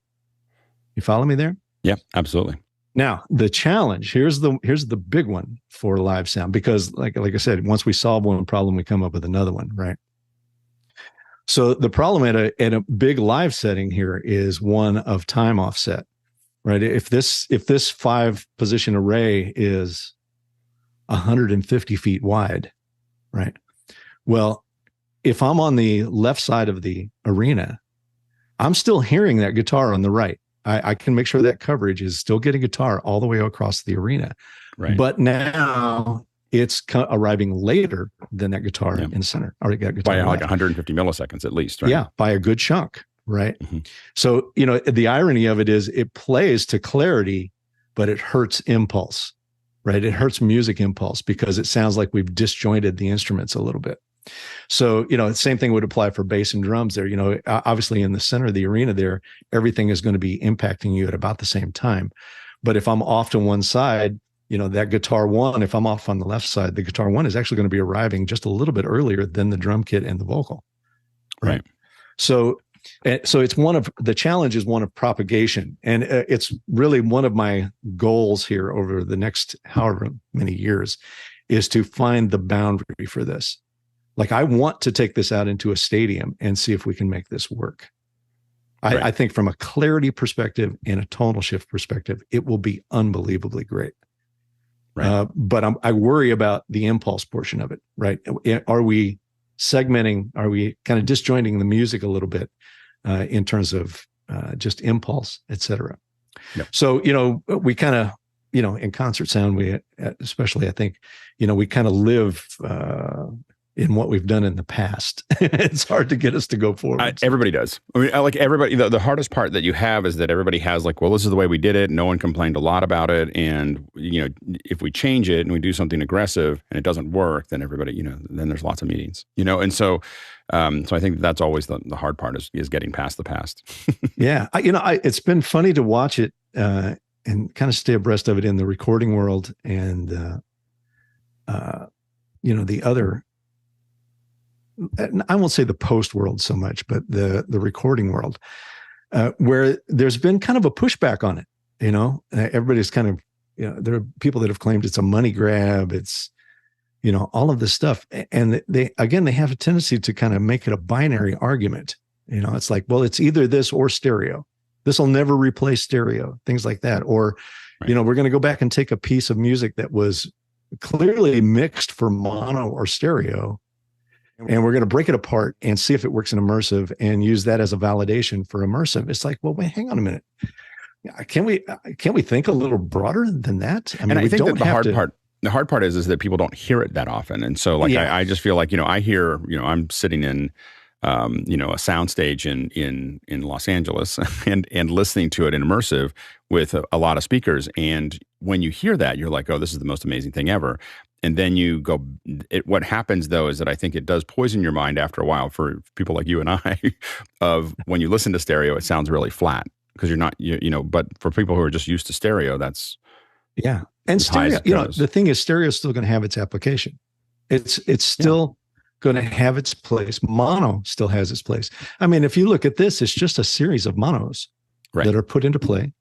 You follow me there? Yeah, absolutely. Now, the challenge, here's the big one for live sound, because like I said, once we solve one problem, we come up with another one, right? So the problem at a big live setting here is one of time offset, right? If this 5-position array is 150 feet wide, right? Well, if I'm on the left side of the arena, I'm still hearing that guitar on the right. I can make sure that coverage is still getting guitar all the way across the arena. Right. But now it's arriving later than that guitar in the center. Or that guitar by like 150 milliseconds at least, right? Yeah, by a good chunk, right? Mm-hmm. So, the irony of it is it plays to clarity, but it hurts impulse. Right. It hurts music impulse because it sounds like we've disjointed the instruments a little bit. So, the same thing would apply for bass and drums there. Obviously in the center of the arena there, everything is going to be impacting you at about the same time. But if I'm off to one side, that guitar one, if I'm off on the left side, the guitar one is actually going to be arriving just a little bit earlier than the drum kit and the vocal. Right. So it's the challenge is one of propagation. And it's really one of my goals here over the next however many years is to find the boundary for this. Like, I want to take this out into a stadium and see if we can make this work. Right. I think from a clarity perspective and a tonal shift perspective, it will be unbelievably great. Right. But I worry about the impulse portion of it, right? Are we segmenting? Are we kind of disjointing the music a little bit in terms of just impulse, et cetera? Yep. So, we kind of, in concert sound, we especially, I think, we kind of live in what we've done in the past. It's hard to get us to go forward. Everybody does. I mean, like everybody, the hardest part that you have is that everybody has like, well, this is the way we did it. No one complained a lot about it. And, if we change it and we do something aggressive and it doesn't work, then everybody, then there's lots of meetings, and so I think that's always the hard part is getting past the past. Yeah. It's been funny to watch it and kind of stay abreast of it in the recording world and, the other, I won't say the post world so much, but the recording world, where there's been kind of a pushback on it. Everybody's kind of, there are people that have claimed it's a money grab. It's, all of this stuff. And they have a tendency to kind of make it a binary argument. It's like, well, it's either this or stereo. This will never replace stereo, things like that. Or, right. We're going to go back and take a piece of music that was clearly mixed for mono or stereo, and we're going to break it apart and see if it works in immersive and use that as a validation for immersive. It's like, well, wait, hang on a minute. Can't we think a little broader than that? I mean, I think that the hard part is that people don't hear it that often. And so like, I just feel like, I hear, I'm sitting in, a soundstage in Los Angeles and listening to it in immersive with a lot of speakers. And when you hear that, you're like, oh, this is the most amazing thing ever. And then you go, what happens though, is that I think it does poison your mind after a while for people like you and I of when you listen to stereo, it sounds really flat because you're not, but for people who are just used to stereo, that's. Yeah. And stereo, the thing is stereo is still going to have its application. It's still going to have its place. Mono still has its place. I mean, if you look at this, it's just a series of monos that are put into play.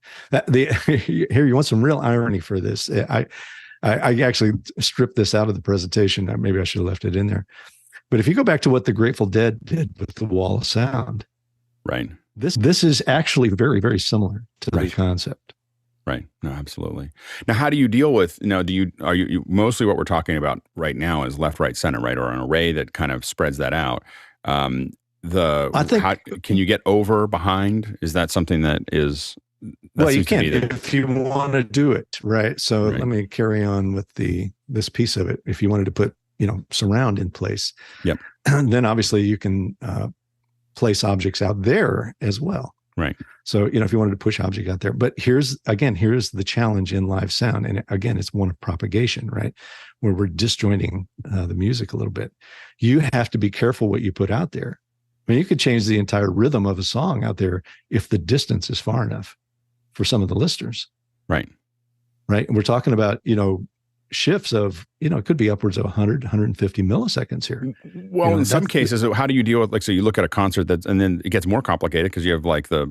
Here, you want some real irony for this. I actually stripped this out of the presentation. Maybe I should have left it in there. But if you go back to what the Grateful Dead did with the Wall of Sound, right, this is actually very, very similar to the concept. Right. No, absolutely. Now, how do you deal with, are you mostly what we're talking about right now is left, right, center, right? Or an array that kind of spreads that out. I think, can you get over behind? Is that something that is, well, you can if you want to do it, right? So let me carry on with this piece of it. If you wanted to put, surround in place, and then obviously you can place objects out there as well. Right. So, if you wanted to push object out there, but here's the challenge in live sound. And again, it's one of propagation, right? Where we're disjointing the music a little bit. You have to be careful what you put out there. I mean, you could change the entire rhythm of a song out there if the distance is far enough for some of the listeners. Right. Right. And we're talking about, shifts of, it could be upwards of 100, 150 milliseconds here. Well, in some cases, how do you deal with, so you look at a concert and then it gets more complicated because you have like the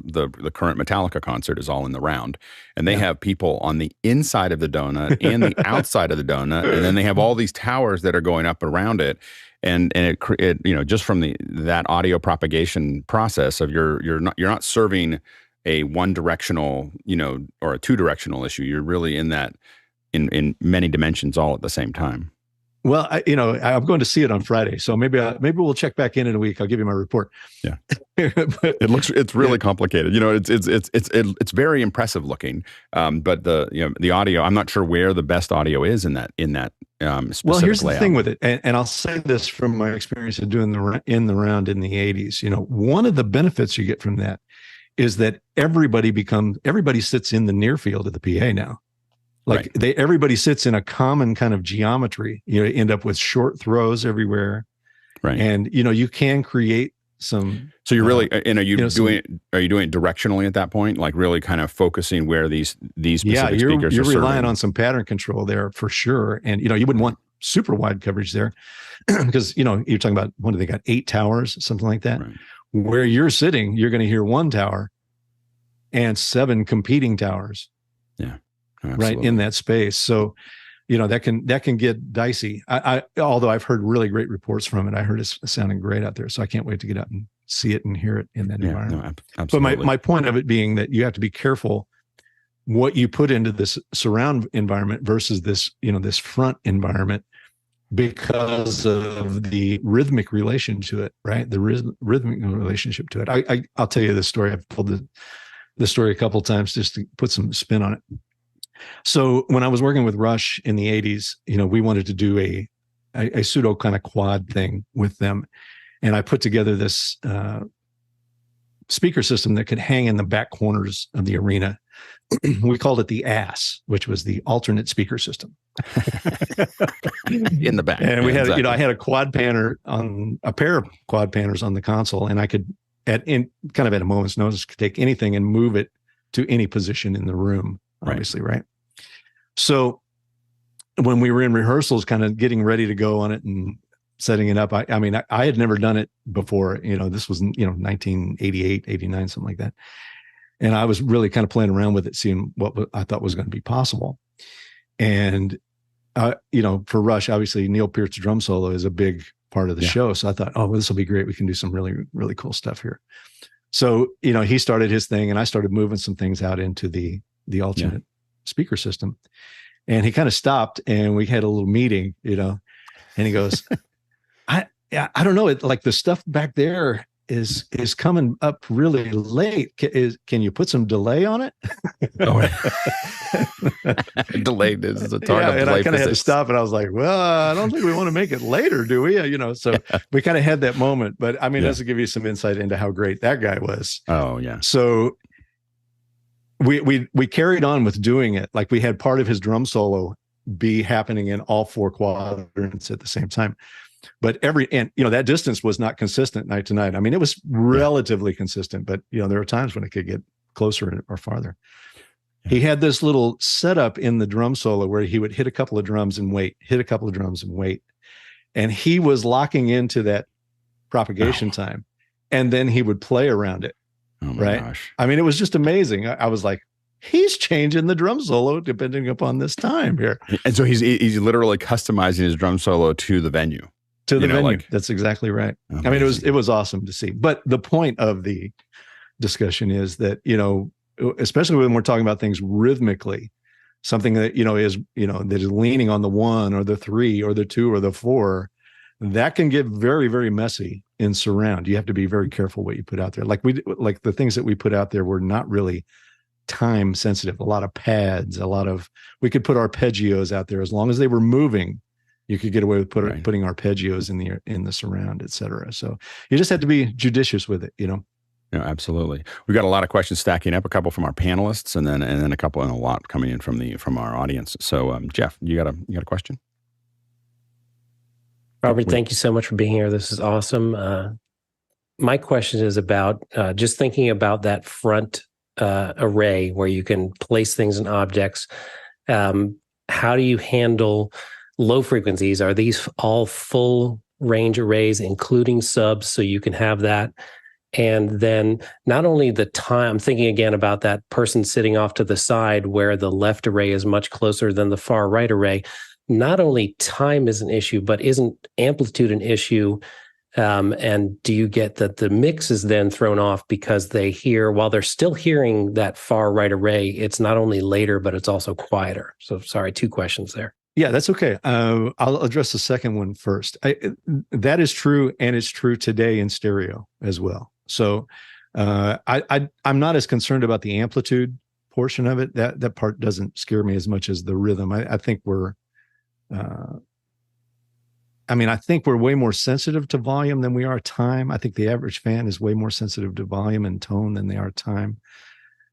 current Metallica concert is all in the round, and they have people on the inside of the donut and the outside of the donut, and then they have all these towers that are going up around it. And it just from that audio propagation process of you're not serving a one directional, or a two directional issue. You're really in that in many dimensions all at the same time. Well, I'm going to see it on Friday, so maybe we'll check back in a week. I'll give you my report. Yeah, but it's really complicated. It's very impressive looking, but the audio. I'm not sure where the best audio is in that specific well, here's layout. The thing with it, and I'll say this from my experience of doing the round in the 80s. One of the benefits you get from that is that everybody sits in the near field of the PA now. Like everybody sits in a common kind of geometry. You end up with short throws everywhere, right? And you can create some. So you're really, are you doing it directionally at that point? Like really kind of focusing where these specific speakers you're are relying serving. on some pattern control there for sure. And you wouldn't want super wide coverage there because you're talking about what do they got, 8 towers, something like that. Right. Where you're sitting, you're going to hear 1 tower and 7 competing towers. Yeah. Absolutely. Right in that space. So, that can get dicey. I although I've heard really great reports from it. I heard it's sounding great out there. So I can't wait to get out and see it and hear it in that environment. No, absolutely. But my point of it being that you have to be careful what you put into this surround environment versus this, this front environment because of the rhythmic relation to it, right? The rhythmic relationship to it. I'll tell you this story. I've told the story a couple of times just to put some spin on it. So when I was working with Rush in the 80s, we wanted to do a pseudo kind of quad thing with them. And I put together this speaker system that could hang in the back corners of the arena. We called it the ASS, which was the alternate speaker system. In the back. And we had, I had a pair of quad panners on the console, and I could, at a moment's notice, could take anything and move it to any position in the room. Obviously, right? So when we were in rehearsals, kind of getting ready to go on it and setting it up, I had never done it before. This was, 1988, 89, something like that. And I was really kind of playing around with it, seeing what I thought was going to be possible. And, for Rush, obviously, Neil Peart's drum solo is a big part of the show. So I thought, this will be great. We can do some really, really cool stuff here. So, he started his thing and I started moving some things out into the alternate speaker system. And he kind of stopped and we had a little meeting, and he goes, I don't know. It like the stuff back there is coming up really late. Can you put some delay on it? Delayed is a target. Yeah, and I kind of had to stop and I was like, well, I don't think we want to make it later, do we? So we kind of had that moment, but that's to give you some insight into how great that guy was. Oh yeah. So we carried on with doing it. Like we had part of his drum solo be happening in all 4 quadrants at the same time. But that distance was not consistent night to night. It was relatively consistent, but there are times when it could get closer or farther. Yeah. He had this little setup in the drum solo where he would hit a couple of drums and wait, hit a couple of drums and wait. and he was locking into that propagation time, and then he would play around it. Oh my gosh. I mean, it was just amazing. I was like, he's changing the drum solo depending upon this time here. And so he's literally customizing his drum solo to the venue. To the venue. That's exactly right. Amazing. I mean, it was awesome to see. But the point of the discussion is that, especially when we're talking about things rhythmically, something that, that is leaning on the 1 or the 3 or the 2 or the 4, that can get very, very messy in surround. You have to be very careful what you put out there. Like the things that we put out there were not really time sensitive. A lot of pads, we could put arpeggios out there as long as they were moving. You could get away with putting arpeggios in the surround, et cetera. So you just have to be judicious with it, Yeah, absolutely. We've got a lot of questions stacking up, a couple from our panelists, and then a couple and a lot coming in from our audience. So, Jeff, you got a question? Robert, thank you so much for being here. This is awesome. My question is about just thinking about that front array where you can place things and objects. How do you handle low frequencies? Are these all full range arrays, including subs, so you can have that? And then not only the time, I'm thinking again about that person sitting off to the side where the left array is much closer than the far right array. Not only time is an issue, but isn't amplitude an issue? And do you get that the mix is then thrown off because they hear, while they're still hearing that far right array, it's not only later, but it's also quieter. So sorry, 2 questions there. Yeah, that's okay. I'll address the second one first. That is true, and it's true today in stereo as well. So I'm not as concerned about the amplitude portion of it. That part doesn't scare me as much as the rhythm. I think we're way more sensitive to volume than we are time. I think the average fan is way more sensitive to volume and tone than they are time.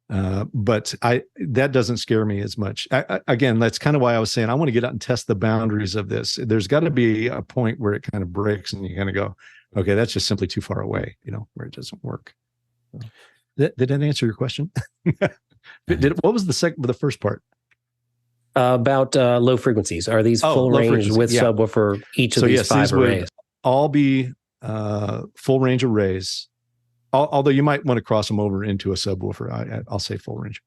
But that doesn't scare me as much. Again, that's kind of why I was saying I want to get out and test the boundaries of this. There's got to be a point where it kind of breaks and you kind of go, okay, that's just simply too far away, where it doesn't work. So, did that answer your question? What was the first part? About low frequencies. Are these full range with subwoofer, each of these 5 arrays? Would all be full range arrays, although you might want to cross them over into a subwoofer. I'll say full range.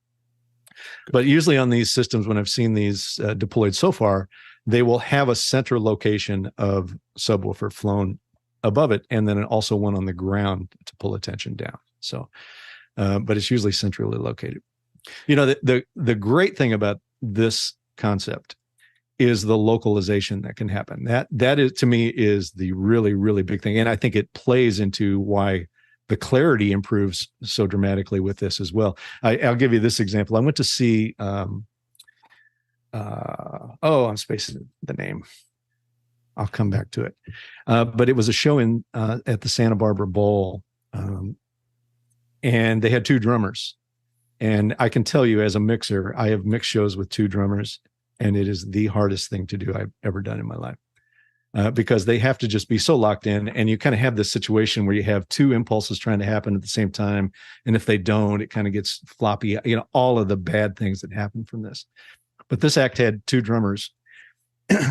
But usually on these systems, when I've seen these deployed so far, they will have a center location of subwoofer flown above it, and then also one on the ground to pull attention down. So, but it's usually centrally located. The great thing about this concept is the localization that can happen. That is, to me, is the really, really big thing. And I think it plays into why the clarity improves so dramatically with this as well. I'll give you this example. I went to see, I'm spacing the name. I'll come back to it. But it was a show at the Santa Barbara Bowl. And they had 2 drummers. And I can tell you, as a mixer, I have mixed shows with 2 drummers, and it is the hardest thing to do I've ever done in my life, because they have to just be so locked in, and you kind of have this situation where you have 2 impulses trying to happen at the same time, and if they don't, it kind of gets floppy. All of the bad things that happen from this. But this act had 2 drummers,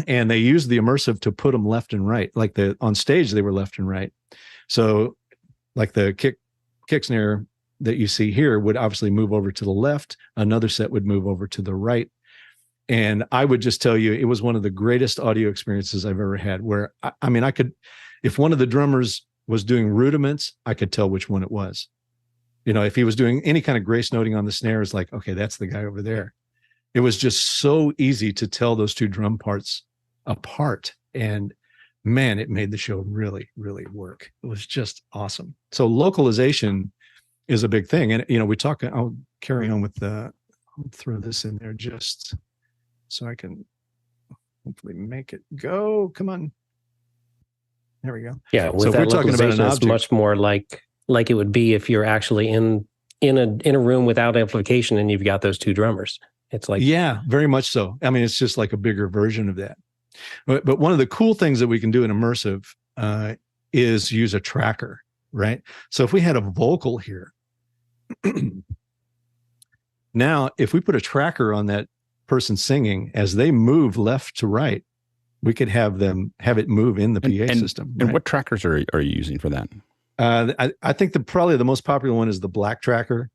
and they used the immersive to put them left and right. Like on stage, they were left and right. So, like the kick snare that you see here would obviously move over to the left. Another set would move over to the right. And I would just tell you, it was one of the greatest audio experiences I've ever had, where I could, if one of the drummers was doing rudiments, I could tell which one it was. If he was doing any kind of grace noting on the snare, it's like, okay, that's the guy over there. It was just so easy to tell those 2 drum parts apart. And man, it made the show really, really work. It was just awesome. So localization is a big thing. And, I'll carry on with I'll throw this in there just so I can hopefully make it go. Come on. There we go. Yeah. With so that, we're talking about an object, much more like it would be if you're actually in a room without amplification and you've got those 2 drummers. It's like, yeah, very much so. I mean, it's just like a bigger version of that. But one of the cool things that we can do in immersive is use a tracker, right? So if we had a vocal here, now if we put a tracker on that person singing, as they move left to right, We could have it move in the PA system. And what trackers are you using for that? I think probably the most popular one is the Black Tracker.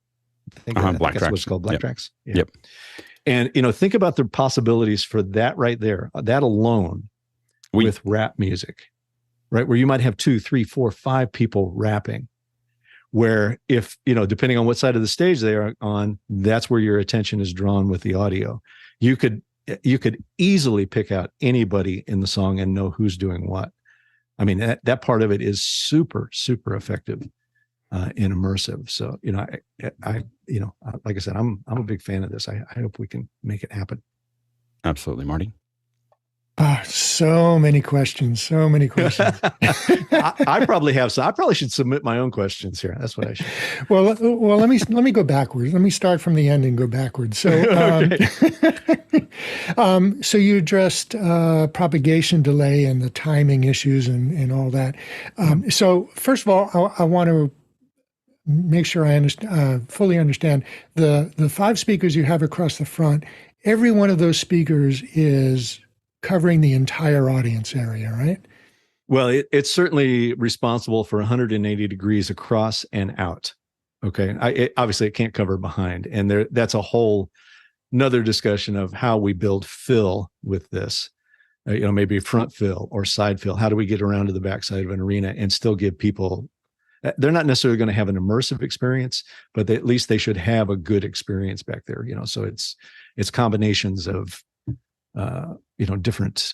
I think that's what's called, Black Tracks. Yeah. Yep. And think about the possibilities for that right there. That alone with rap music, right? Where you might have 2, 3, 4, 5 people rapping. Where if, depending on what side of the stage they are on, that's where your attention is drawn with the audio. You could easily pick out anybody in the song and know who's doing what. I mean, that part of it is super, super effective and immersive. So, I like I said, I'm a big fan of this. I hope we can make it happen. Absolutely. Marty? So many questions. I probably have some. I probably should submit my own questions here. That's what I should. Well, let me go backwards. Let me start from the end and go backwards. So, so you addressed propagation delay and the timing issues and all that. So first of all, I want to make sure I fully understand the 5 speakers you have across the front. Every one of those speakers is covering the entire audience area, right? Well, it's certainly responsible for 180 degrees across and out. Okay. Obviously, it can't cover behind. And that's a whole another discussion of how we build fill with this. Maybe front fill or side fill. How do we get around to the backside of an arena and still give people, they're not necessarily going to have an immersive experience, but at least they should have a good experience back there. So it's combinations of different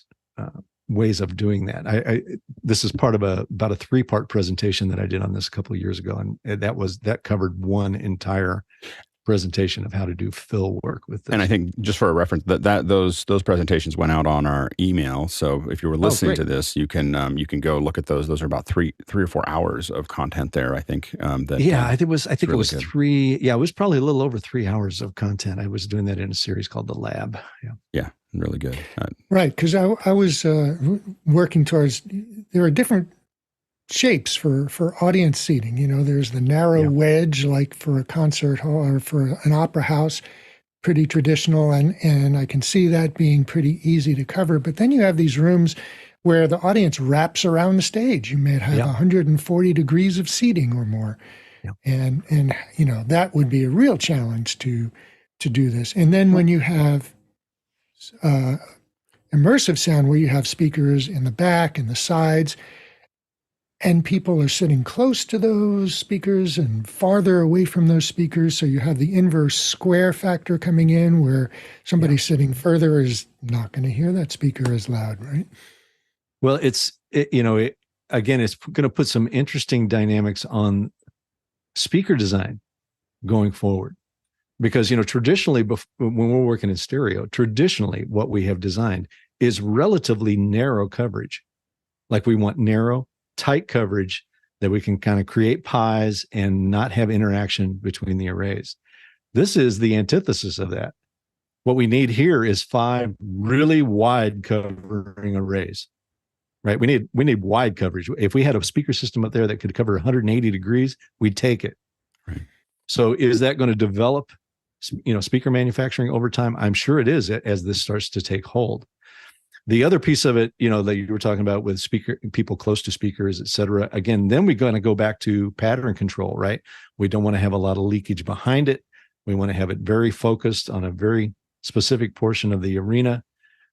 ways of doing that. This is part of about a 3-part presentation that I did on this a couple of years ago, and that covered one entire presentation of how to do fill work with this. And I think just for a reference, those presentations went out on our email. So if you were listening to this, you can go look at those. Those are about three or 4 hours of content there. I think. I think it was good. 3. Yeah, it was probably a little over 3 hours of content. I was doing that in a series called The Lab. Yeah, really good. Right, because I was working towards. There are different shapes for audience seating. There's the narrow wedge, like for a concert hall or for an opera house, pretty traditional, and I can see that being pretty easy to cover. But then you have these rooms where the audience wraps around the stage. You may have 140 degrees of seating or more, and that would be a real challenge to do this. And then when you have immersive sound, where you have speakers in the back and the sides, and people are sitting close to those speakers and farther away from those speakers. So you have the inverse square factor coming in, where somebody sitting further is not going to hear that speaker as loud, right? Well, it's going to put some interesting dynamics on speaker design going forward. Because, traditionally, when we're working in stereo, traditionally what we have designed is relatively narrow coverage. Like we want narrow, tight coverage that we can kind of create pies and not have interaction between the arrays. This is the antithesis of that. What we need here is 5 really wide covering arrays, right? We need wide coverage. If we had a speaker system up there that could cover 180 degrees, we'd take it. Right. So is that going to develop, speaker manufacturing over time? I'm sure it is, as this starts to take hold. The other piece of it, that you were talking about with people close to speakers, et cetera. Again, then we're going to go back to pattern control, right? We don't want to have a lot of leakage behind it. We want to have it very focused on a very specific portion of the arena.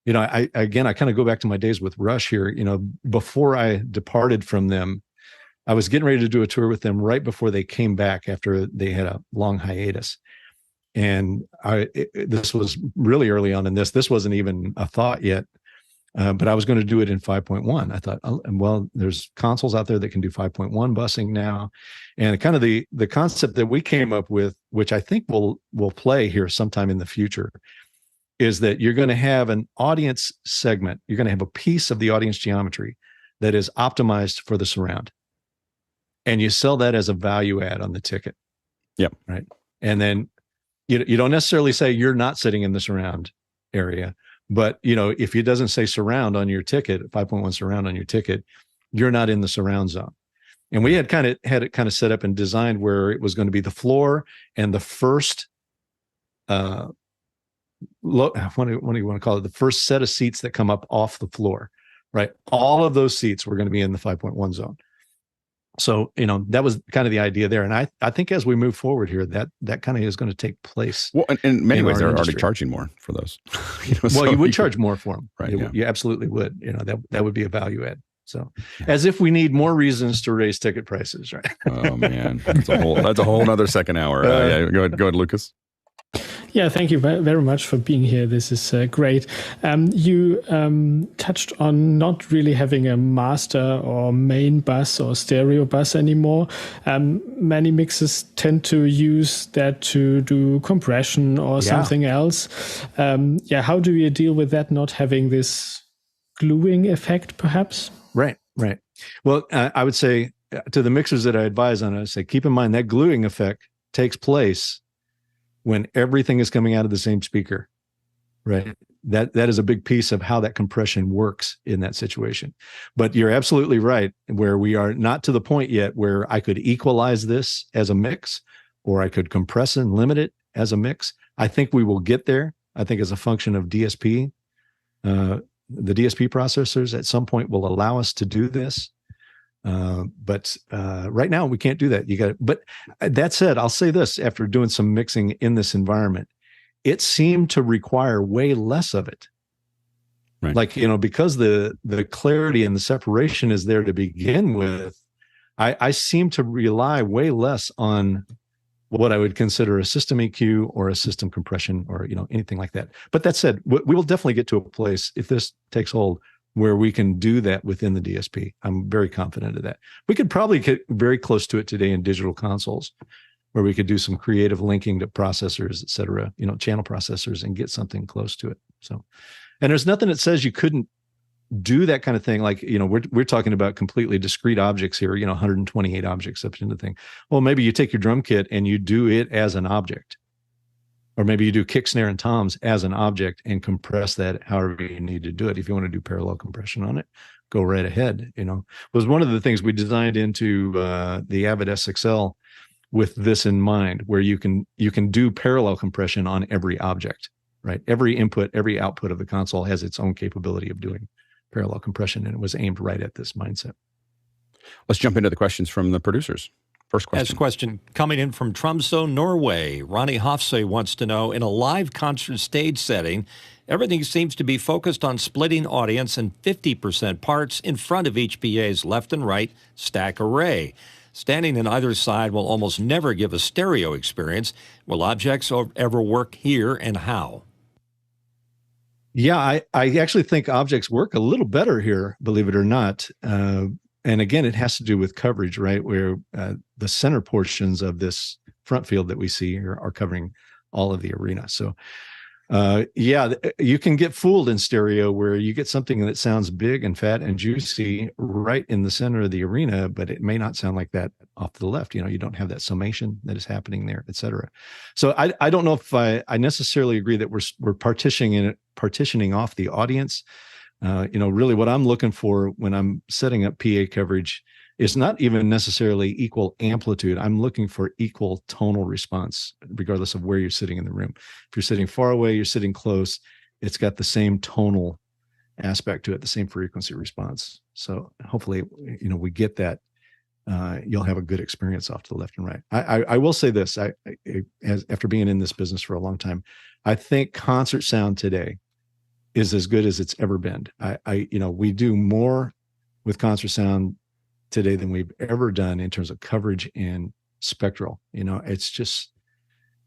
I kind of go back to my days with Rush here. Before I departed from them, I was getting ready to do a tour with them right before they came back after they had a long hiatus. And this was really early on in this. This wasn't even a thought yet. But I was going to do it in 5.1. I thought, well, there's consoles out there that can do 5.1 busing now. And kind of the concept that we came up with, which I think will play here sometime in the future, is that you're going to have an audience segment. You're going to have a piece of the audience geometry that is optimized for the surround. And you sell that as a value add on the ticket. Yep. Right. And then you don't necessarily say you're not sitting in the surround area. But, if it doesn't say surround on your ticket, 5.1 surround on your ticket, you're not in the surround zone. And we had it kind of set up and designed where it was going to be the floor and the first what do you want to call it? The first set of seats that come up off the floor, right? All of those seats were going to be in the 5.1 zone. So, that was kind of the idea there. And I think as we move forward here, that kind of is going to take place. Well, in many ways, they're industry. Already charging more for those. You would charge more for them. Right. Yeah. You absolutely would. That would be a value add. So as if we need more reasons to raise ticket prices, right? Oh man, that's a whole nother second hour. Yeah, go ahead, Lucas. Yeah, thank you very much for being here. This is great. You touched on not really having a master or main bus or stereo bus anymore. Many mixers tend to use that to do compression or something else. How do you deal with that not having this gluing effect, perhaps? Right. Well, I would say to the mixers that I advise on, I say, keep in mind that gluing effect takes place when everything is coming out of the same speaker, right? That is a big piece of how that compression works in that situation. But you're absolutely right, where we are not to the point yet where I could equalize this as a mix, or I could compress and limit it as a mix. I think we will get there. I think as a function of DSP, the DSP processors at some point will allow us to do this. But right now we can't do that. But that said, I'll say this, after doing some mixing in this environment, it seemed to require way less of it. Right. Like, because the clarity and the separation is there to begin with, I seem to rely way less on what I would consider a system EQ or a system compression or, anything like that. But that said, we will definitely get to a place, if this takes hold, where we can do that within the DSP. I'm very confident of that. We could probably get very close to it today in digital consoles, where we could do some creative linking to processors, et cetera, channel processors, and get something close to it. So, and there's nothing that says you couldn't do that kind of thing. Like, we're talking about completely discrete objects here, 128 objects up into the thing. Well, maybe you take your drum kit and you do it as an object. Or maybe you do kick, snare, and toms as an object and compress that however you need to do it. If you want to do parallel compression on it, go right ahead. It was one of the things we designed into the Avid SXL with this in mind, where you can do parallel compression on every object, right? Every input, every output of the console has its own capability of doing parallel compression, and it was aimed right at this mindset. Let's jump into the questions from the producers. First question. Next question coming in from Tromsø, Norway. Ronnie Hofse wants to know, in a live concert stage setting, everything seems to be focused on splitting audience in 50% parts in front of each PA's left and right stack array. Standing in either side will almost never give a stereo experience. Will objects ever work here, and how? Yeah, I actually think objects work a little better here, believe it or not. And again, it has to do with coverage, right? Where the center portions of this front field that we see are covering all of the arena. So, you can get fooled in stereo where you get something that sounds big and fat and juicy right in the center of the arena, but it may not sound like that off to the left. You don't have that summation that is happening there, et cetera. So I don't know if I necessarily agree that we're partitioning off the audience. Really what I'm looking for when I'm setting up PA coverage is not even necessarily equal amplitude. I'm looking for equal tonal response, regardless of where you're sitting in the room. If you're sitting far away, you're sitting close, it's got the same tonal aspect to it, the same frequency response. So hopefully, we get that. You'll have a good experience off to the left and right. I will say this, after being in this business for a long time, I think concert sound today is as good as it's ever been. We do more with concert sound today than we've ever done in terms of coverage and spectral. It's just,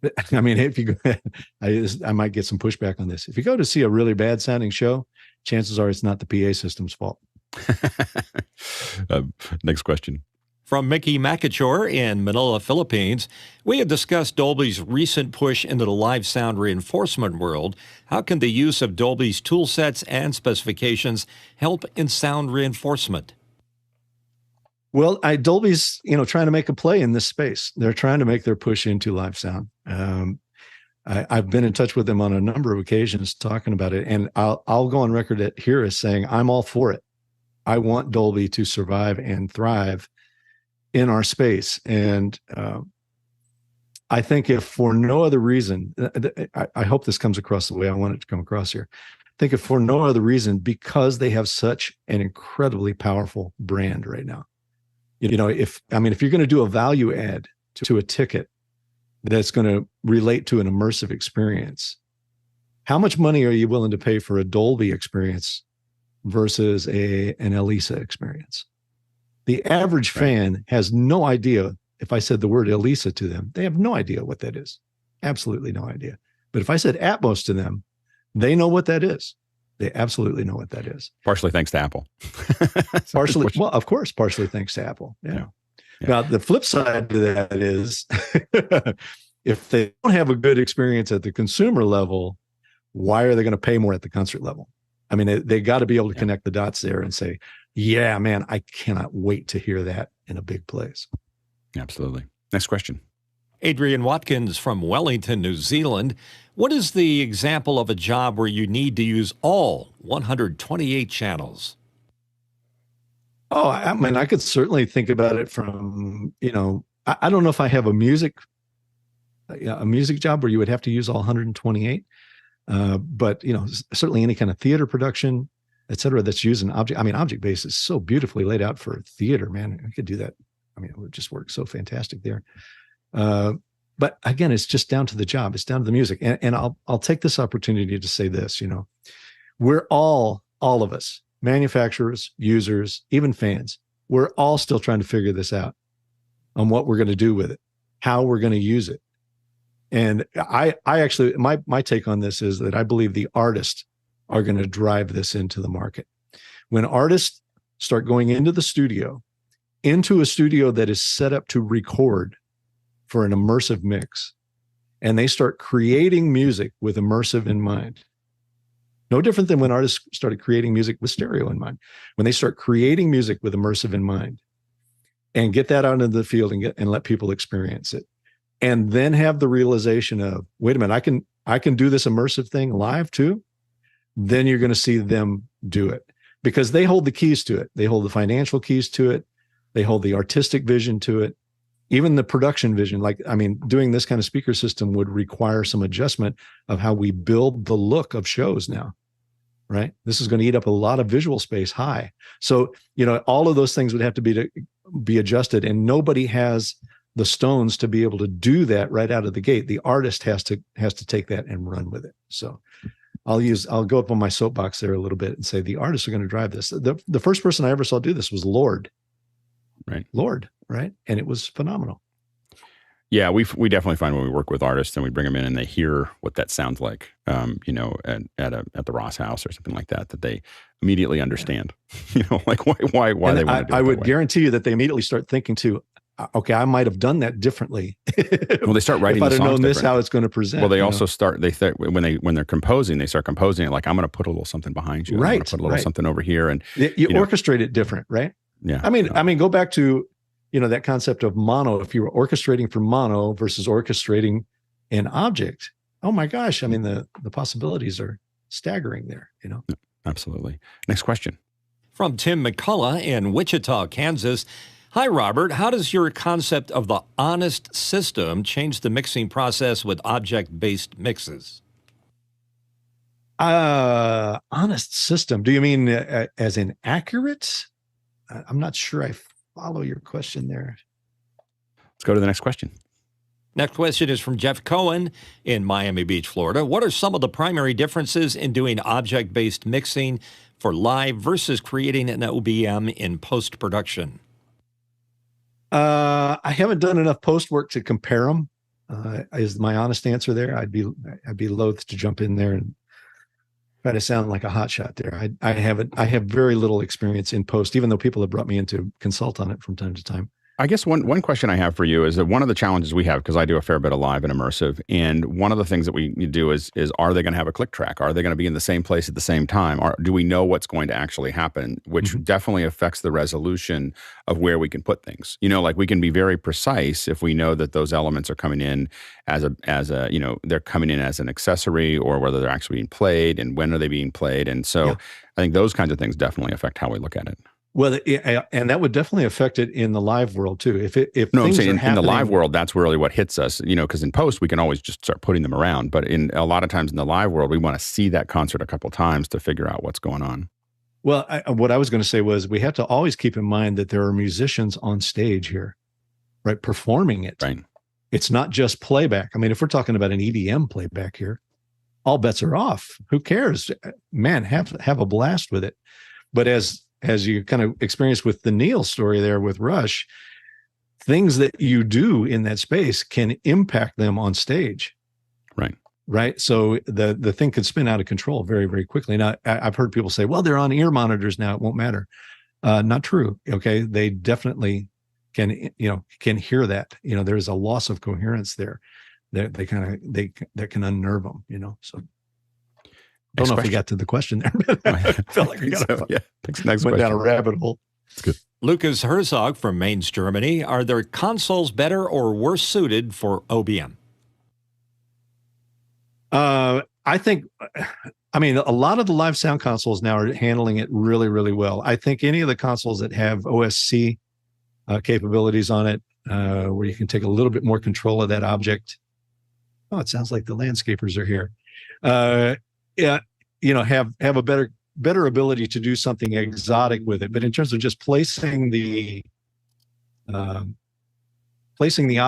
if you go, I might get some pushback on this. If you go to see a really bad sounding show, chances are it's not the PA system's fault. Next question. From Mickey Makachor in Manila, Philippines, we have discussed Dolby's recent push into the live sound reinforcement world. How can the use of Dolby's toolsets and specifications help in sound reinforcement? Well, Dolby's, trying to make a play in this space. They're trying to make their push into live sound. I've been in touch with them on a number of occasions talking about it, and I'll go on record here as saying I'm all for it. I want Dolby to survive and thrive in our space. And I think if for no other reason, I hope this comes across the way I want it to come across here. I think if for no other reason, because they have such an incredibly powerful brand right now. If you're going to do a value add to a ticket that's going to relate to an immersive experience, how much money are you willing to pay for a Dolby experience versus an Elisa experience? The average fan has no idea. If I said the word Elisa to them, they have no idea what that is. Absolutely no idea. But if I said Atmos to them, they know what that is. They absolutely know what that is. Partially thanks to Apple. Of course, partially thanks to Apple. Yeah. Now, the flip side to that is if they don't have a good experience at the consumer level, why are they going to pay more at the concert level? I mean, they got to be able to connect the dots there and say, yeah, man, I cannot wait to hear that in a big place. Absolutely. Next question. Adrian Watkins from Wellington, New Zealand. What is the example of a job where you need to use all 128 channels? Oh, I mean, I could certainly think about it from, I don't know if I have a music job where you would have to use all 128. But, certainly any kind of theater production, et cetera, that's using Object Base is so beautifully laid out for theater, man. I could do that. It would just work so fantastic there. But again, it's just down to the job. It's down to the music. And I'll take this opportunity to say this, we're all of us, manufacturers, users, even fans, we're all still trying to figure this out on what we're going to do with it, how we're going to use it. And I actually, my take on this is that I believe the artists are going to drive this into the market. When artists start going into a studio that is set up to record for an immersive mix, and they start creating music with immersive in mind. No different than when artists started creating music with stereo in mind. When they start creating music with immersive in mind and get that out into the field and let people experience it, and then have the realization of, wait a minute, I can do this immersive thing live too, then you're going to see them do it because they hold the keys to it. They hold the financial keys to it. They hold the artistic vision to it, even the production vision. Doing this kind of speaker system would require some adjustment of how we build the look of shows now, right? This is going to eat up a lot of visual space high. So, all of those things would have to be adjusted, and nobody has the stones to be able to do that right out of the gate. The artist has to take that and run with it. So I'll go up on my soapbox there a little bit and say the artists are going to drive this. The first person I ever saw do this was Lord. Right. Lord, right? And it was phenomenal. Yeah, we definitely find when we work with artists and we bring them in and they hear what that sounds like, at the Ross House or something like that they immediately understand, why they want to do it. I would guarantee you that they immediately start thinking too, okay, I might have done that differently. Well, they start writing. If I'd have known this, how it's going to present. Well, they also start. When they're composing, they start composing it like, I'm going to put a little something behind you. Right. I'm going to put a little something over here, and you orchestrate it different, right? Yeah. I mean, go back to that concept of mono. If you were orchestrating for mono versus orchestrating an object, oh my gosh! The possibilities are staggering there. Absolutely. Next question from Tim McCullough in Wichita, Kansas. Hi, Robert. How does your concept of the honest system change the mixing process with object-based mixes? Honest system. Do you mean as in accurate? I'm not sure I follow your question there. Let's go to the next question. Next question is from Jeff Cohen in Miami Beach, Florida. What are some of the primary differences in doing object-based mixing for live versus creating an OBM in post-production? I haven't done enough post work to compare them. Is my honest answer there? I'd be loath to jump in there and try to sound like a hotshot there. I have very little experience in post, even though people have brought me in to consult on it from time to time. I guess one question I have for you is that one of the challenges we have, because I do a fair bit of live and immersive, and one of the things that we do is Are they going to have a click track? Are they going to be in the same place at the same time? Or do we know what's going to actually happen? Which definitely affects the resolution of where we can put things. We can be very precise if we know that those elements are coming in as a they're coming in as an accessory, or whether they're actually being played and when are they being played. And so I think those kinds of things definitely affect how we look at it. Well, and that would definitely affect it in the live world too. If no, I'm things saying are in the live happening- world, that's really what hits us, because in post we can always just start putting them around. But in a lot of times in the live world, we want to see that concert a couple times to figure out what's going on. Well, what I was going to say was we have to always keep in mind that there are musicians on stage here, right, performing it. Right. It's not just playback. I mean, if we're talking about an EDM playback here, all bets are off. Who cares? Man, have a blast with it. But as you kind of experienced with the Neil story there with Rush, things that you do in that space can impact them on stage. Right. So the thing could spin out of control very, very quickly. Now, I've heard people say, well, they're on ear monitors now, it won't matter. Not true. Okay. They definitely can hear that. There's a loss of coherence there that that can unnerve them, so. Don't know if we got to the question there, but I felt like we got went down a rabbit hole. That's good. Lucas Herzog from Mainz, Germany. Are their consoles better or worse suited for OBM? I think, a lot of the live sound consoles now are handling it really, really well. I think any of the consoles that have OSC capabilities on it, where you can take a little bit more control of that object. Oh, it sounds like the landscapers are here. Have a better ability to do something exotic with it. But in terms of just placing the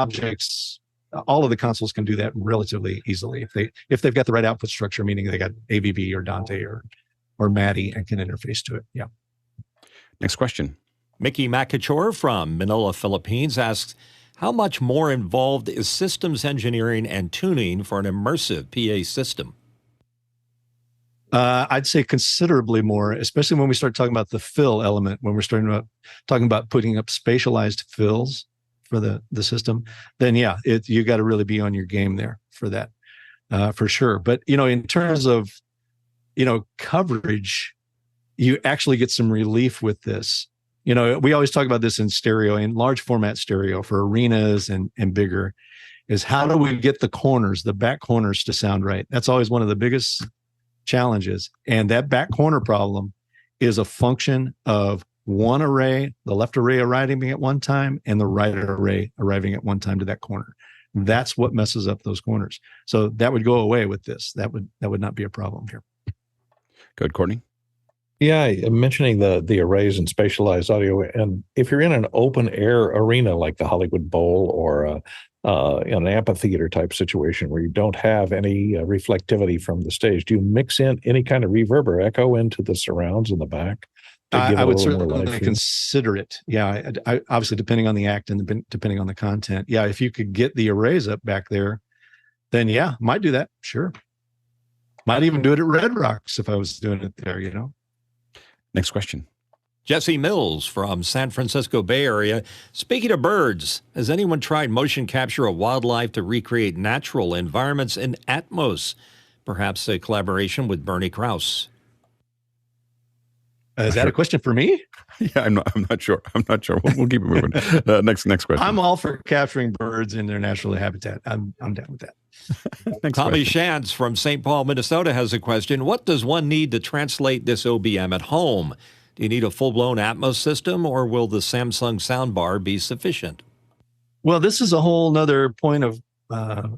objects, all of the consoles can do that relatively easily if they've got the right output structure, meaning they got AVB or Dante or meaty and can interface to it. Yeah. Next question. Mickey Makachor from Manila, Philippines asks, how much more involved is systems engineering and tuning for an immersive PA system? I'd say considerably more, especially when we start talking about the fill element, when we're talking about putting up spatialized fills for the system, then yeah, you got to really be on your game there for that, for sure. But, in terms of, coverage, you actually get some relief with this. We always talk about this in stereo, in large format stereo for arenas and bigger, is how do we get the back corners to sound right? That's always one of the biggest challenges. And that back corner problem is a function of one array, the left array arriving at one time and the right array arriving at one time to that corner. That's what messes up those corners. So that would go away with this. That would not be a problem here. Good, Courtney. Yeah, mentioning the arrays and spatialized audio, and if you're in an open air arena like the Hollywood Bowl or an amphitheater type situation where you don't have any reflectivity from the stage, do you mix in any kind of reverb or echo into the surrounds in the back? I would certainly consider it. Yeah, I obviously depending on the act and depending on the content. Yeah, if you could get the arrays up back there, then yeah, might do that. Sure, might even do it at Red Rocks if I was doing it there. Next question. Jesse Mills from San Francisco Bay Area. Speaking of birds, has anyone tried motion capture of wildlife to recreate natural environments in Atmos? Perhaps a collaboration with Bernie Kraus. Is that a question for me? Yeah, I'm not sure. We'll keep it moving. Next question. I'm all for capturing birds in their natural habitat. I'm down with that. Tommy Shantz from St. Paul, Minnesota has a question. What does one need to translate this OBM at home? Do you need a full-blown Atmos system, or will the Samsung soundbar be sufficient? Well, this is a whole nother point of a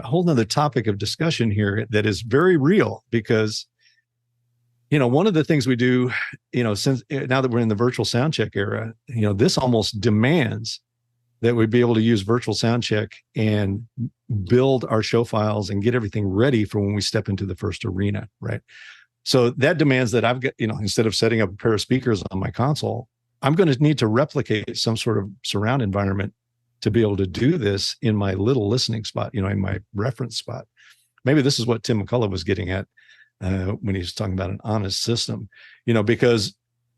whole nother topic of discussion here that is very real because, one of the things we do, since now that we're in the virtual soundcheck era, this almost demands that we be able to use virtual soundcheck and build our show files and get everything ready for when we step into the first arena, right? So that demands that I've got, instead of setting up a pair of speakers on my console, I'm going to need to replicate some sort of surround environment to be able to do this in my little listening spot, in my reference spot. Maybe this is what Tim McCullough was getting at when he was talking about an honest system, because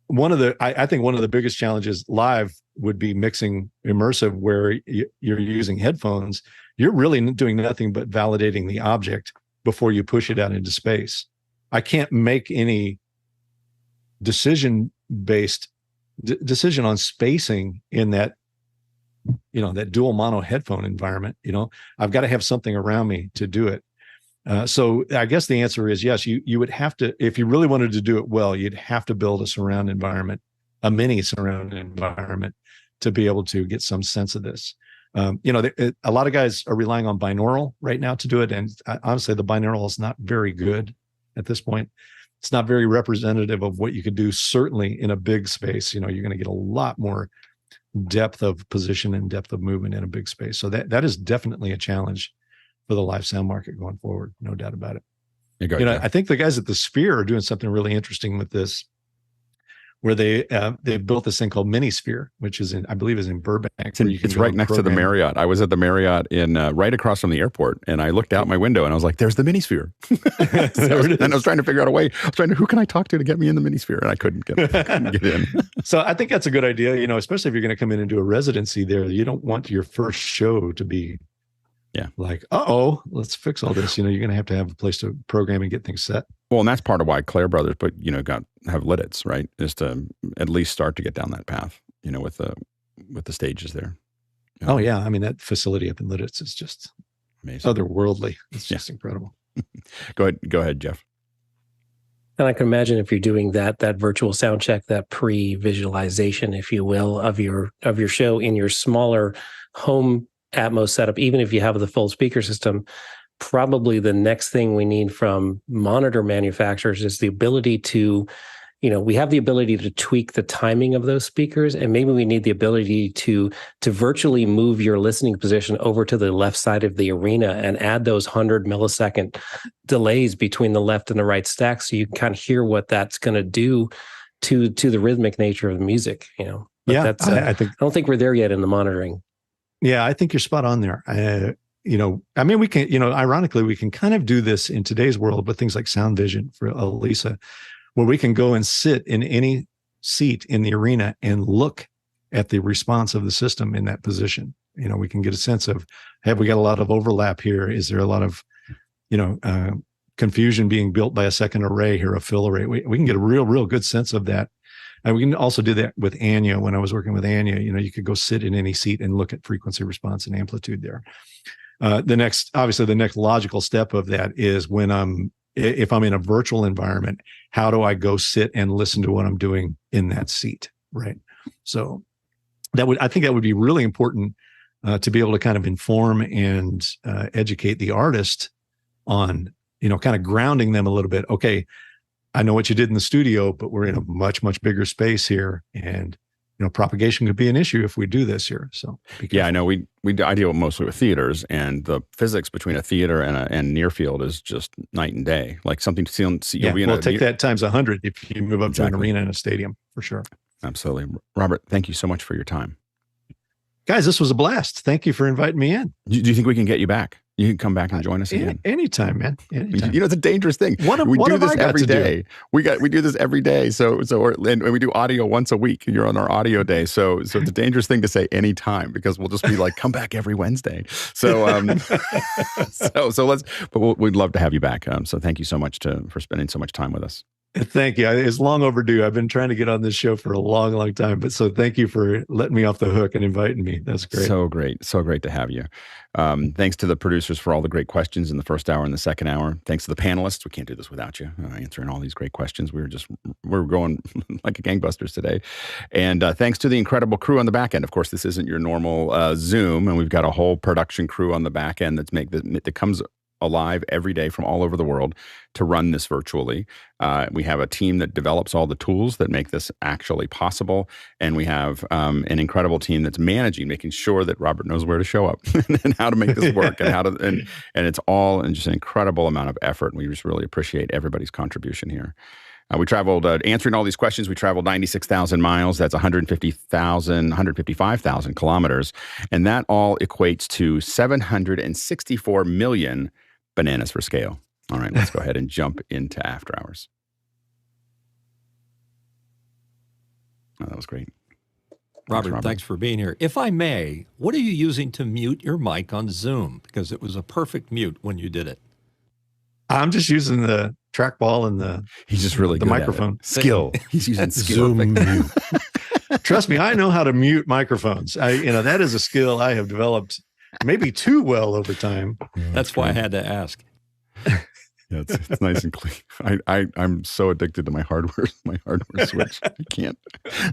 I think one of the biggest challenges live would be mixing immersive, where you're using headphones. You're really doing nothing but validating the object before you push it out into space. I can't make any decision on spacing in that, that dual mono headphone environment. I've got to have something around me to do it. So I guess the answer is yes, you would have to, if you really wanted to do it well, you'd have to build a surround environment a mini surround environment to be able to get some sense of this. A lot of guys are relying on binaural right now to do it. And honestly, the binaural is not very good at this point. It's not very representative of what you could do, certainly in a big space. You're going to get a lot more depth of position and depth of movement in a big space. So that is definitely a challenge for the live sound market going forward. No doubt about it. I think the guys at the Sphere are doing something really interesting with this, where they built this thing called Minisphere, which is I believe is in Burbank. It's right next to the Marriott. I was at the Marriott in right across from the airport, and I looked out my window and I was like, "There's the Minisphere." And I was trying to figure out a way. Who can I talk to get me in the Minisphere? And I couldn't get in. So I think that's a good idea. Especially if you're going to come in and do a residency there, you don't want your first show to be like, let's fix all this. You're going to have a place to program and get things set. Well, and that's part of why Claire Brothers, have Lidditz, right? Is to at least start to get down that path, with the stages there. Oh yeah, I mean that facility up in Lidditz is just amazing, otherworldly. It's just incredible. Go ahead, Jeff. And I can imagine if you're doing that virtual sound check, that pre-visualization, if you will, of your show in your smaller home Atmos setup, even if you have the full speaker system. Probably the next thing we need from monitor manufacturers is the ability to, we have the ability to tweak the timing of those speakers, and maybe we need the ability to virtually move your listening position over to the left side of the arena and add those 100 millisecond delays between the left and the right stacks, so you can kind of hear what that's going to do to the rhythmic nature of the music. But I don't think we're there yet in the monitoring. Yeah, I think you're spot on there. We can, ironically, we can kind of do this in today's world with things like Sound Vision for Elisa, where we can go and sit in any seat in the arena and look at the response of the system in that position. We can get a sense of, have we got a lot of overlap here? Is there a lot of, confusion being built by a second array here, a fill array? We can get a real good sense of that. And we can also do that with Anya. When I was working with Anya, you could go sit in any seat and look at frequency response and amplitude there. The next logical step of that is if I'm in a virtual environment, how do I go sit and listen to what I'm doing in that seat, right? So I think that would be really important to be able to kind of inform and educate the artist on, kind of grounding them a little bit. Okay, I know what you did in the studio, but we're in a much, much bigger space here, and propagation could be an issue if we do this here. So I know I deal mostly with theaters, and the physics between a theater and near field is just night and day. Like something to see. Take that times 100 if you move up to an arena and a stadium, for sure. Absolutely, Robert. Thank you so much for your time, guys. This was a blast. Thank you for inviting me in. Do you think we can get you back? You can come back and join us again. Anytime, man. Anytime. It's a dangerous thing. We do this every day. We do this every day. And we do audio once a week. You're on our audio day. So it's a dangerous thing to say anytime, because we'll just be like, come back every Wednesday. So we'd love to have you back. So thank you so much for spending so much time with us. Thank you. It's long overdue. I've been trying to get on this show for a long, long time. But so thank you for letting me off the hook and inviting me. That's great. So great. So great to have you. Thanks to the producers for all the great questions in the first hour and the second hour. Thanks to the panelists. We can't do this without you answering all these great questions. We're going like gangbusters today. And thanks to the incredible crew on the back end. Of course, this isn't your normal Zoom, and we've got a whole production crew on the back end that comes alive every day from all over the world to run this virtually. We have a team that develops all the tools that make this actually possible. And we have an incredible team that's making sure that Robert knows where to show up and how to make this work and it's all in just an incredible amount of effort. And we just really appreciate everybody's contribution here. We traveled, answering all these questions, we traveled 96,000 miles. That's 155,000 kilometers. And that all equates to 764 million bananas for scale. All right, let's go ahead and jump into After Hours. Oh, that was great. Robert, thanks for being here. If I may, what are you using to mute your mic on Zoom? Because it was a perfect mute when you did it. I'm just using the trackball and he's just really the good microphone at it. Skill. He's using skill. Zoom mute. Trust me, I know how to mute microphones. That is a skill I have developed maybe too well over time. That's why I had to ask. Yeah, it's nice and clean. I'm so addicted to my hardware switch. I can't.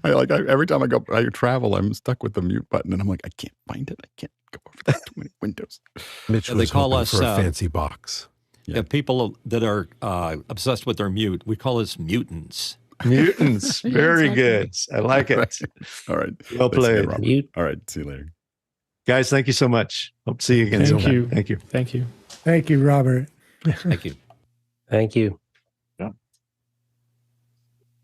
Every time I travel, I'm stuck with the mute button, and I'm like, I can't find it. I can't go over that too many windows. Mitch was hoping for a fancy box. Yeah, people that are obsessed with their mute, we call us mutants. Mutants. Very good. I like it. Right. All right. Well played. Mute. All right. See you later. Guys, thank you so much. Hope to see you again soon. Thank you. Thank you. Thank you. Thank you, Robert. Thank you. Thank you.